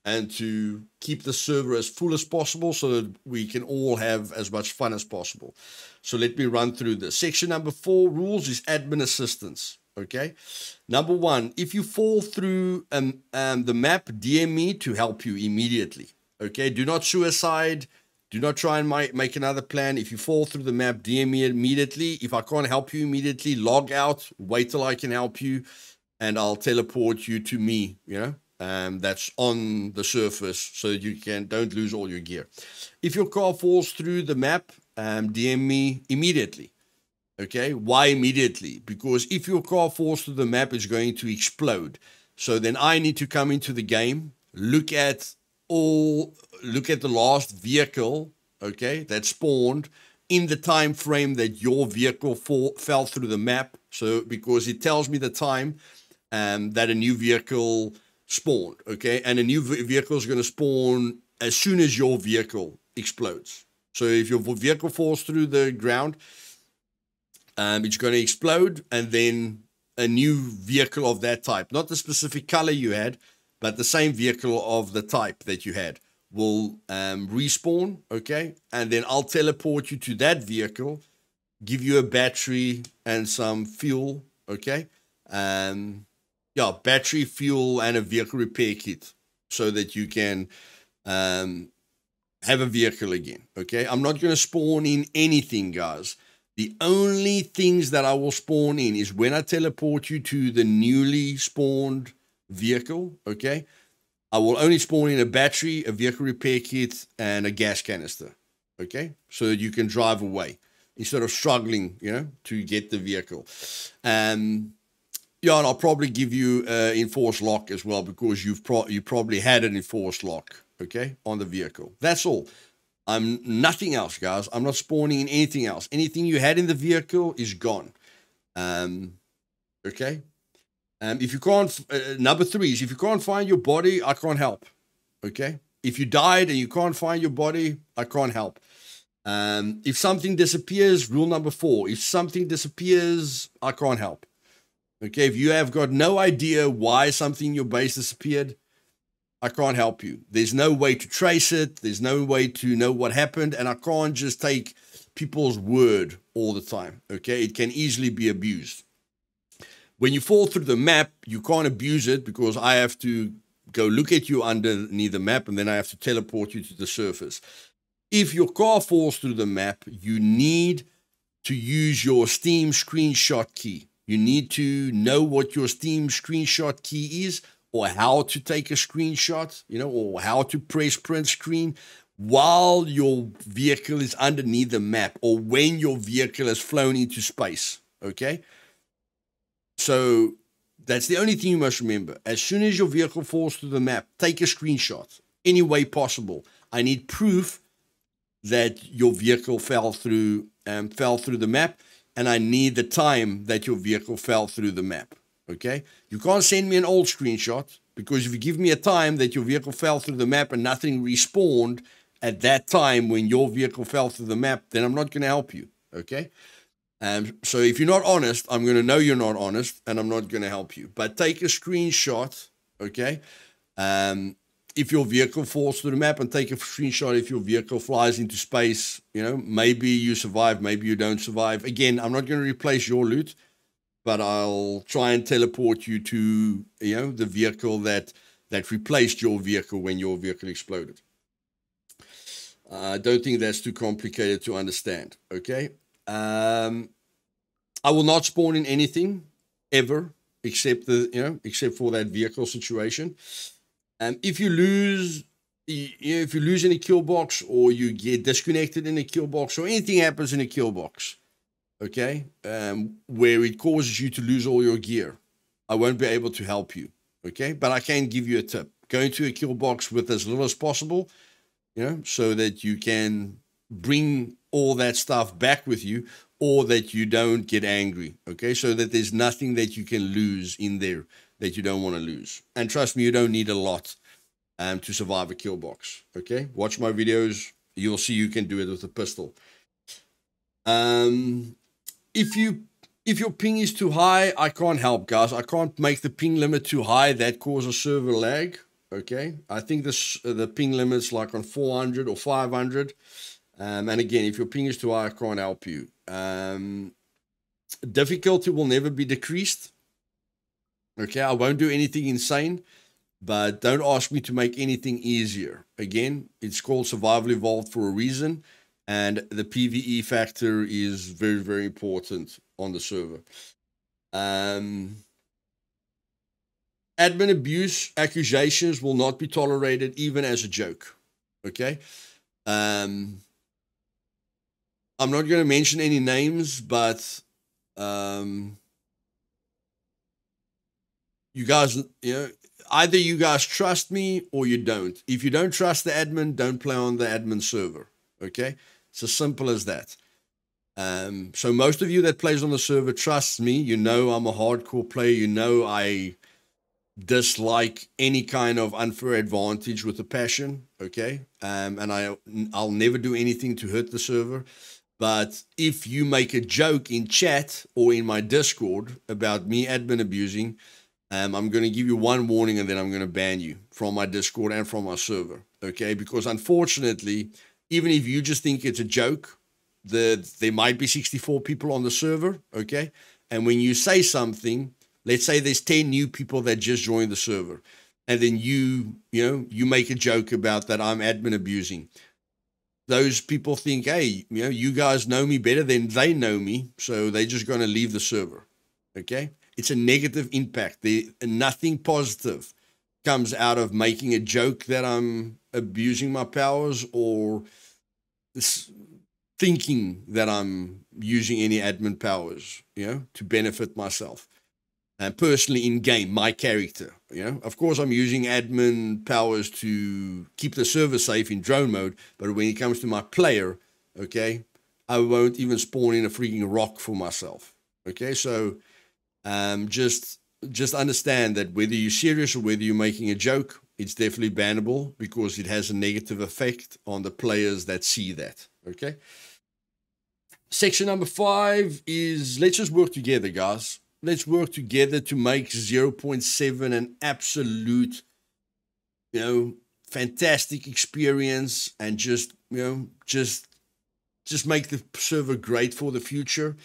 and to keep the server as full as possible so that we can all have as much fun as possible. So let me run through this. Section number 4 rules is admin assistance. Okay. Number 1, if you fall through the map, DM me to help you immediately. Okay. Do not suicide. Do not try and make another plan. If you fall through the map, DM me immediately. If I can't help you immediately, log out, wait till I can help you, and I'll teleport you to me, you know, that's on the surface so that you don't lose all your gear. If your car falls through the map, DM me immediately. Okay, why immediately? Because if your car falls through the map, it's going to explode. So then I need to come into the game, look at the last vehicle, okay, that spawned in the time frame that your vehicle fell through the map. So because it tells me the time that a new vehicle spawned, okay, and a new vehicle is going to spawn as soon as your vehicle explodes. So if your vehicle falls through the ground, it's going to explode, and then a new vehicle of that type, not the specific color you had, but the same vehicle of the type that you had, will respawn, okay? And then I'll teleport you to that vehicle, give you a battery and some fuel, okay? Yeah, battery, fuel, and a vehicle repair kit so that you can have a vehicle again, okay? I'm not going to spawn in anything, guys. The only things that I will spawn in is when I teleport you to the newly spawned vehicle, okay? I will only spawn in a battery, a vehicle repair kit, and a gas canister, okay? So that you can drive away instead of struggling, you know, to get the vehicle. Yeah, and I'll probably give you enforced lock as well, because you probably had an enforced lock, okay, on the vehicle. That's all. I'm nothing else, guys. I'm not spawning in anything else. Anything you had in the vehicle is gone. Okay. If you can't, number 3 is if you can't find your body, I can't help. Okay. If you died and you can't find your body, I can't help. If something disappears, rule number 4, if something disappears, I can't help. Okay. If you have got no idea why something in your base disappeared, I can't help you. There's no way to trace it. There's no way to know what happened. And I can't just take people's word all the time. Okay. It can easily be abused. When you fall through the map, you can't abuse it, because I have to go look at you underneath the map, and then I have to teleport you to the surface. If your car falls through the map, you need to use your Steam screenshot key. You need to know what your Steam screenshot key is, or how to take a screenshot, you know, or how to press print screen while your vehicle is underneath the map, or when your vehicle has flown into space, okay? So that's the only thing you must remember. As soon as your vehicle falls through the map, take a screenshot any way possible. I need proof that your vehicle fell through the map, and I need the time that your vehicle fell through the map. Okay, you can't send me an old screenshot, because if you give me a time that your vehicle fell through the map and nothing respawned at that time when your vehicle fell through the map, then I'm not going to help you. Okay, so if you're not honest, I'm going to know you're not honest, and I'm not going to help you. But take a screenshot, okay? If your vehicle falls through the map, and take a screenshot if your vehicle flies into space. You know, maybe you survive, maybe you don't survive. Again, I'm not going to replace your loot, but I'll try and teleport you to, you know, the vehicle that replaced your vehicle when your vehicle exploded. I don't think that's too complicated to understand, okay? I will not spawn in anything ever, except for that vehicle situation. If you lose in a kill box, or you get disconnected in a kill box, or anything happens in a kill box, okay, where it causes you to lose all your gear, I won't be able to help you, okay? But I can give you a tip. Go into a kill box with as little as possible, you know, so that you can bring all that stuff back with you, or that you don't get angry, okay? So that there's nothing that you can lose in there that you don't want to lose. And trust me, you don't need a lot to survive a kill box, okay? Watch my videos. You'll see you can do it with a pistol. If your ping is too high, I can't help, guys. I can't make the ping limit too high. That causes server lag, okay? I think the ping limit's like on 400 or 500. And again, if your ping is too high, I can't help you. Difficulty will never be decreased. Okay, I won't do anything insane, but don't ask me to make anything easier. Again, it's called Survival Evolved for a reason, and the PvE factor is very, very important on the server. Admin abuse accusations will not be tolerated, even as a joke. Okay? I'm not going to mention any names, but you guys, you know, either you guys trust me or you don't. If you don't trust the admin, don't play on the admin server. Okay? It's as simple as that. So most of you that plays on the server trusts me. You know I'm a hardcore player. You know I dislike any kind of unfair advantage with a passion, okay? And I'll never do anything to hurt the server. But if you make a joke in chat or in my Discord about me admin abusing, I'm going to give you one warning and then I'm going to ban you from my Discord and from my server, okay? Because unfortunately, even if you just think it's a joke, there might be 64 people on the server, okay? And when you say something, let's say there's 10 new people that just joined the server, and then you make a joke about that I'm admin abusing. Those people think, hey, you guys know me better than they know me, so they're just going to leave the server, okay? It's a negative impact. Nothing positive comes out of making a joke that I'm abusing my powers or thinking that I'm using any admin powers, to benefit myself. And personally in game, my character, Of course, I'm using admin powers to keep the server safe in drone mode, but when it comes to my player, okay, I won't even spawn in a freaking rock for myself, okay? So just understand that whether you're serious or whether you're making a joke, it's definitely bannable because it has a negative effect on the players that see that, okay? Section number 5 is let's just work together, guys. Let's work together to make 0.7 an absolute, fantastic experience and just make the server great for the future.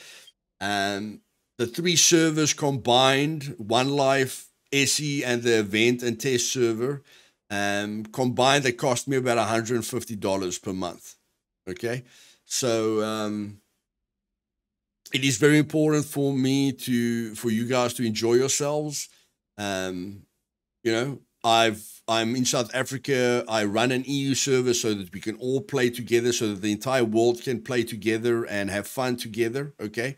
The 3 servers combined, One Life, SE, and the event and test server, combined, they cost me about $150 per month. Okay, so it is very important for me for you guys to enjoy yourselves. I'm in South Africa. I run an EU server so that we can all play together, so that the entire world can play together and have fun together. Okay.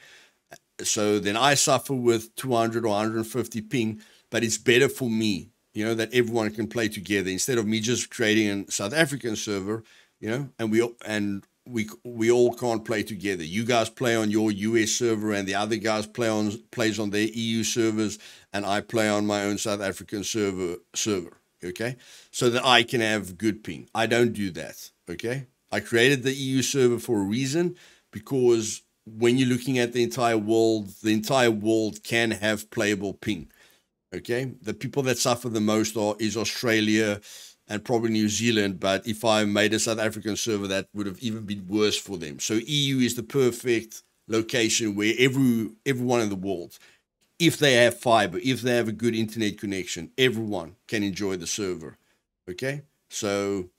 So then I suffer with 200 or 150 ping, but it's better for me, that everyone can play together instead of me just creating a South African server, and we all can't play together. You guys play on your US server and the other guys plays on their EU servers, and I play on my own South African server, okay? So that I can have good ping. I don't do that, okay? I created the EU server for a reason, because when you're looking at the entire world can have playable ping, okay? The people that suffer the most is Australia and probably New Zealand, but if I made a South African server, that would have even been worse for them. So EU is the perfect location where everyone in the world, if they have fiber, if they have a good internet connection, everyone can enjoy the server, okay? So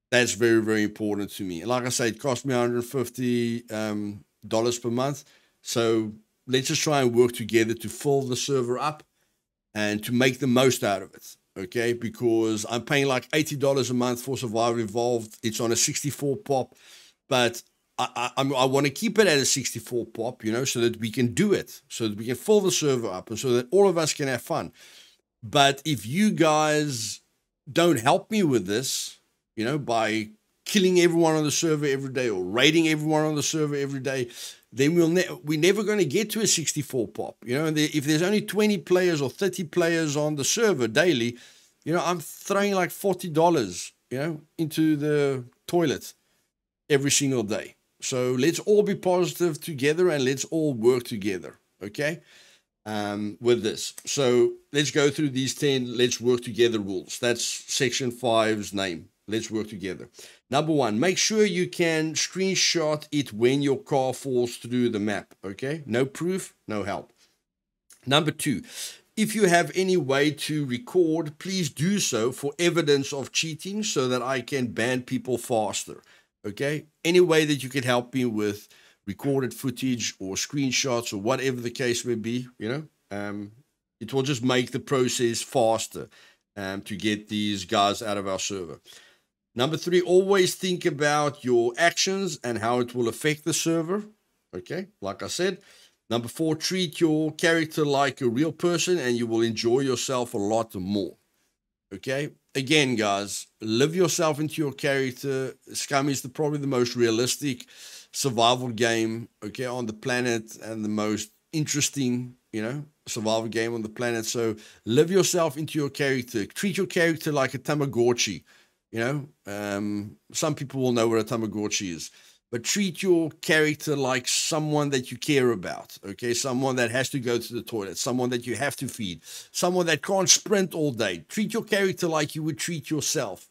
that's very, very important to me. And like I say, it cost me $150 per month. So let's just try and work together to fill the server up and to make the most out of it, okay? Because I'm paying like $80 a month for Survival Evolved. It's on a 64 pop, but I want to keep it at a 64 pop, so that we can do it, so that we can fill the server up and so that all of us can have fun. But if you guys don't help me with this, by killing everyone on the server every day or raiding everyone on the server every day, then we're never going to get to a 64 pop. And if there's only 20 players or 30 players on the server daily, I'm throwing like $40, into the toilet every single day. So let's all be positive together and let's all work together, okay, with this. So let's go through these 10 let's work together rules. That's section 5's name. Let's work together. Number 1, make sure you can screenshot it when your car falls through the map, okay? No proof, no help. Number 2, if you have any way to record, please do so for evidence of cheating so that I can ban people faster, okay? Any way that you can help me with recorded footage or screenshots or whatever the case may be, it will just make the process faster to get these guys out of our server. Number 3, always think about your actions and how it will affect the server. Okay, like I said. Number 4, treat your character like a real person and you will enjoy yourself a lot more. Okay, again, guys, live yourself into your character. Scum is probably the most realistic survival game, okay, on the planet, and the most interesting, survival game on the planet. So live yourself into your character. Treat your character like a Tamagotchi. Some people will know what a Tamagotchi is, but treat your character like someone that you care about. Okay, someone that has to go to the toilet, someone that you have to feed, someone that can't sprint all day. Treat your character like you would treat yourself.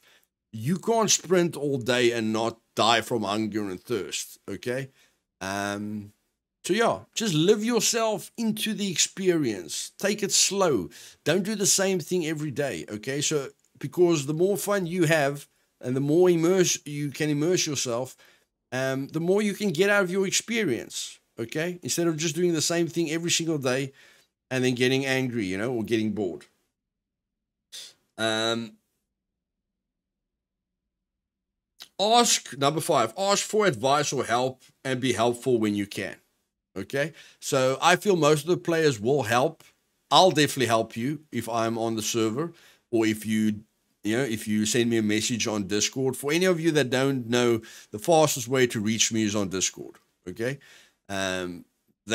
You can't sprint all day and not die from hunger and thirst. Okay. So yeah, just live yourself into the experience. Take it slow. Don't do the same thing every day, okay? So because the more fun you have and the more you can immerse yourself, the more you can get out of your experience, okay? Instead of just doing the same thing every single day and then getting angry, or getting bored. Number 5, ask for advice or help and be helpful when you can. Okay, so I feel most of the players will help. I'll definitely help you if I'm on the server, or if you send me a message on Discord. For any of you that don't know, the fastest way to reach me is on Discord. Okay, the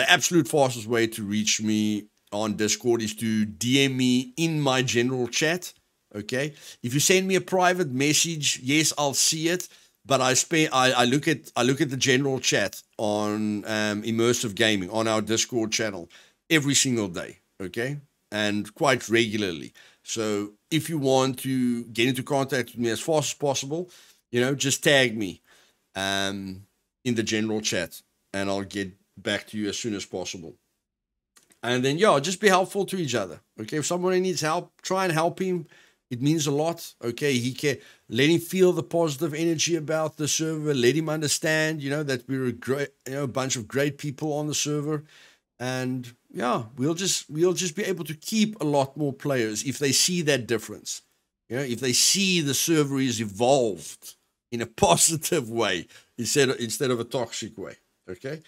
absolute fastest way to reach me on Discord is to DM me in my general chat. Okay, if you send me a private message, yes, I'll see it. But I look at the general chat on Immersive Gaming on our Discord channel every single day, okay, and quite regularly. So if you want to get into contact with me as fast as possible, just tag me in the general chat, and I'll get back to you as soon as possible. And then just be helpful to each other, okay? If someone needs help, try and help him. It means a lot, okay? He can let him feel the positive energy about the server. Let him understand, that we're a great, bunch of great people on the server, and we'll just be able to keep a lot more players if they see that difference. If they see the server is evolved in a positive way instead of a toxic way, okay?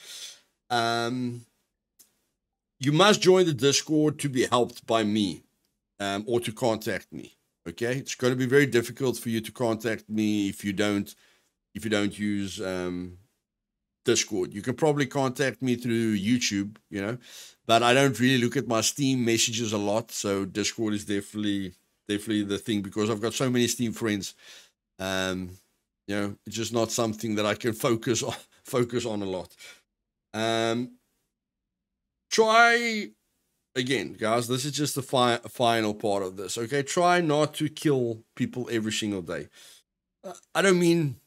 You must join the Discord to be helped by me, or to contact me. Okay, it's going to be very difficult for you to contact me if you don't use Discord. You can probably contact me through YouTube, but I don't really look at my Steam messages a lot. So Discord is definitely the thing, because I've got so many Steam friends. It's just not something that I can focus on a lot. Try. Again, guys, this is just the final part of this, okay? Try not to kill people every single day. I don't mean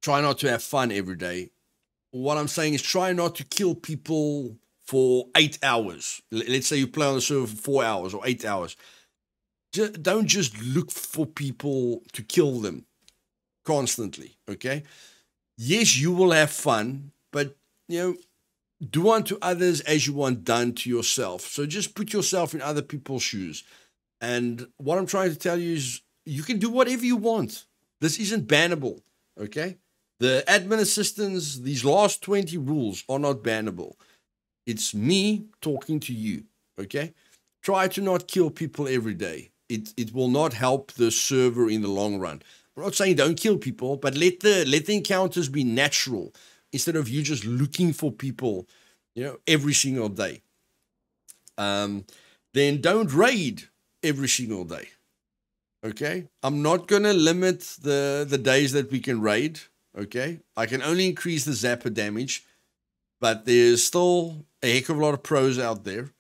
try not to have fun every day. What I'm saying is try not to kill people for 8 hours. Let's say you play on the server for 4 hours or 8 hours. Don't just look for people to kill them constantly, okay? Yes, you will have fun, but, do unto others as you want done to yourself. So just put yourself in other people's shoes. And what I'm trying to tell you is you can do whatever you want. This isn't bannable, okay? The admin assistants, these last 20 rules are not bannable. It's me talking to you, okay? Try to not kill people every day. It will not help the server in the long run. I'm not saying don't kill people, but let the encounters be natural, instead of you just looking for people, every single day. Then don't raid every single day. Okay? I'm not going to limit the days that we can raid. Okay? I can only increase the zapper damage, but there's still a heck of a lot of pros out there.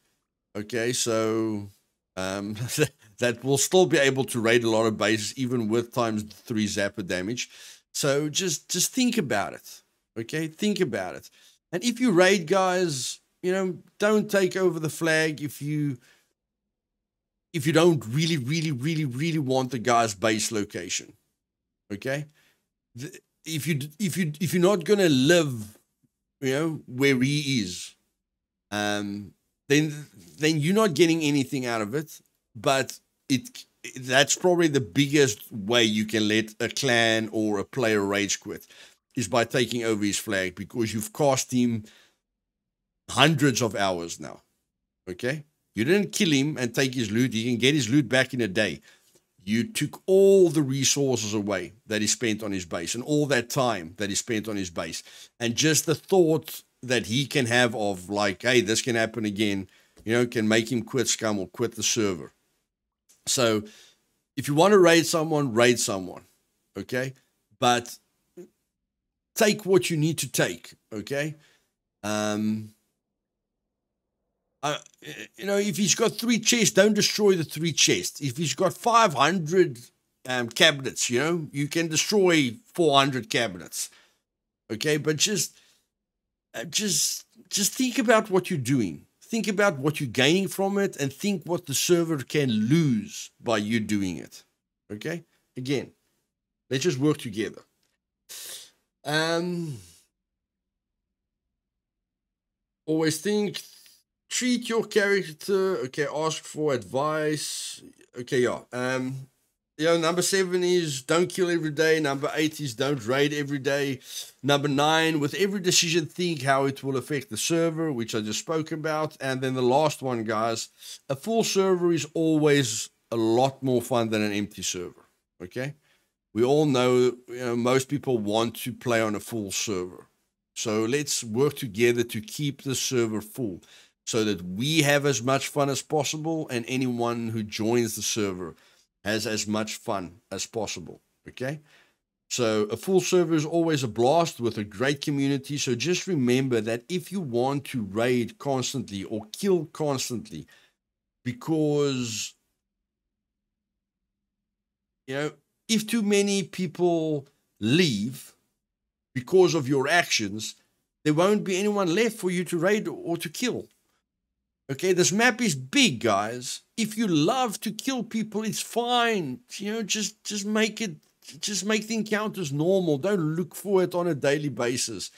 Okay? So that will still be able to raid a lot of bases, even with times 3 zapper damage. So just think about it. Okay, think about it. And if you raid, guys, don't take over the flag if you don't really want the guy's base location. Okay, if you're not gonna live, where he is, then you're not getting anything out of it. But that's probably the biggest way you can let a clan or a player rage quit, is by taking over his flag, because you've cost him hundreds of hours now, okay? You didn't kill him and take his loot. He can get his loot back in a day. You took all the resources away that he spent on his base, and all that time that he spent on his base. And just the thought that he can have of like, hey, this can happen again, you know, can make him quit Scum or quit the server. So if you want to raid someone, okay? But take what you need to take, okay? You know, if he's got 3 chests, don't destroy the 3 chests. If he's got 500 cabinets, you know, you can destroy 400 cabinets, okay? But just think about what you're doing. Think about what you're gaining from it, and think what the server can lose by you doing it, okay? Again, let's just work together. Always think, treat your character, okay, ask for advice, okay, yeah. You know, number 7 is don't kill every day. Number 8 is don't raid every day. Number 9, with every decision, think how it will affect the server, which I just spoke about. And then the last one, guys, a full server is always a lot more fun than an empty server, okay? We all know, you know, most people want to play on a full server. So let's work together to keep the server full so that we have as much fun as possible and anyone who joins the server has as much fun as possible, okay? So a full server is always a blast with a great community. So just remember that if you want to raid constantly or kill constantly, because, you know, if too many people leave because of your actions, there won't be anyone left for you to raid or to kill. Okay, this map is big, guys. If you love to kill people, it's fine. You know, just make the encounters normal. Don't look for it on a daily basis.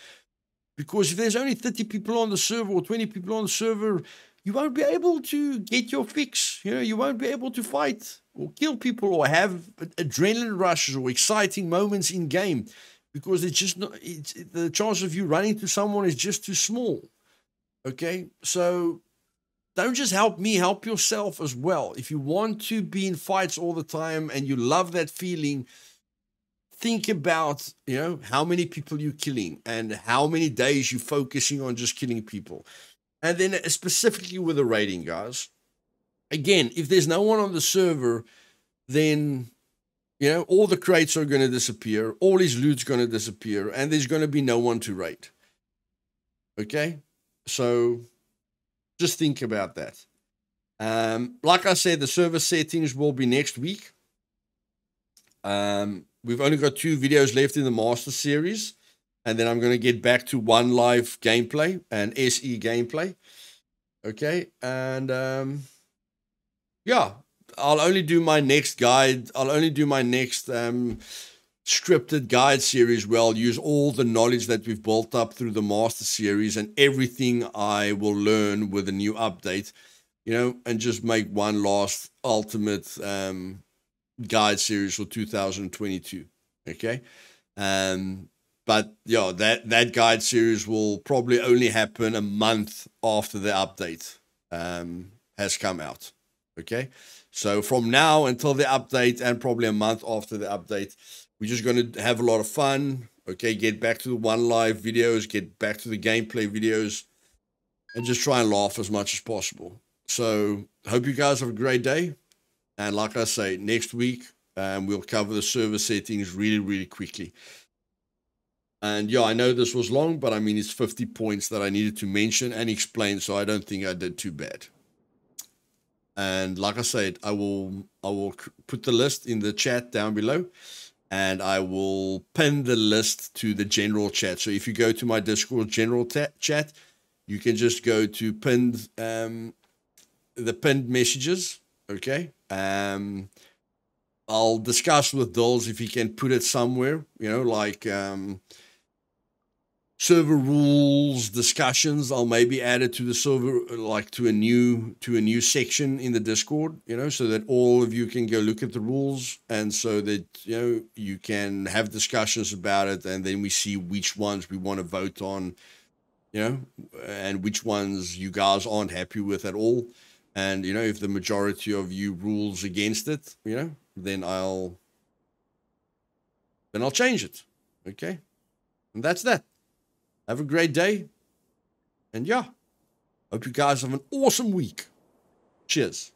Because if there's only 30 people on the server or 20 people on the server, you won't be able to get your fix. You know, you won't be able to fight or kill people or have adrenaline rushes or exciting moments in game. Because it's just not, the chance of you running to someone is just too small. Okay, so don't just help me, help yourself as well. If you want to be in fights all the time and you love that feeling, think about, you know, how many people you're killing and how many days you're focusing on just killing people. And then specifically with the raiding, guys, again, if there's no one on the server, then, you know, all the crates are going to disappear, all his loot's going to disappear, and there's going to be no one to raid. Okay? So just think about that. Like I said, the server settings will be next week. We've only got 2 videos left in the Master Series, and then I'm going to get back to 1 live gameplay and SE gameplay. Okay, and yeah, I'll only do my next guide. I'll only do my next scripted guide series where I'll use all the knowledge that we've built up through the Master Series and everything I will learn with a new update, you know, and just make one last ultimate guide series for 2022. Okay. But yeah, that guide series will probably only happen a month after the update has come out. Okay. So from now until the update and probably a month after the update, we're just going to have a lot of fun. Okay. Get back to the 1 live videos, get back to the gameplay videos, and just try and laugh as much as possible. So hope you guys have a great day. And like I say, next week, we'll cover the server settings really, really quickly. And yeah, I know this was long, but I mean, it's 50 points that I needed to mention and explain, so I don't think I did too bad. And like I said, I will put the list in the chat down below, and I will pin the list to the general chat. So if you go to my Discord general chat, you can just go to pinned, the pinned messages. Okay. I'll discuss with Dulls if he can put it somewhere, you know, like server rules discussions. I'll maybe add it to the server, like to a new section in the Discord, you know, so that all of you can go look at the rules, and so that, you know, you can have discussions about it, and then we see which ones we want to vote on, you know, and which ones you guys aren't happy with at all. And, you know, if the majority of you rules against it, you know, then I'll change it. Okay. And that's that. Have a great day. And yeah, hope you guys have an awesome week. Cheers.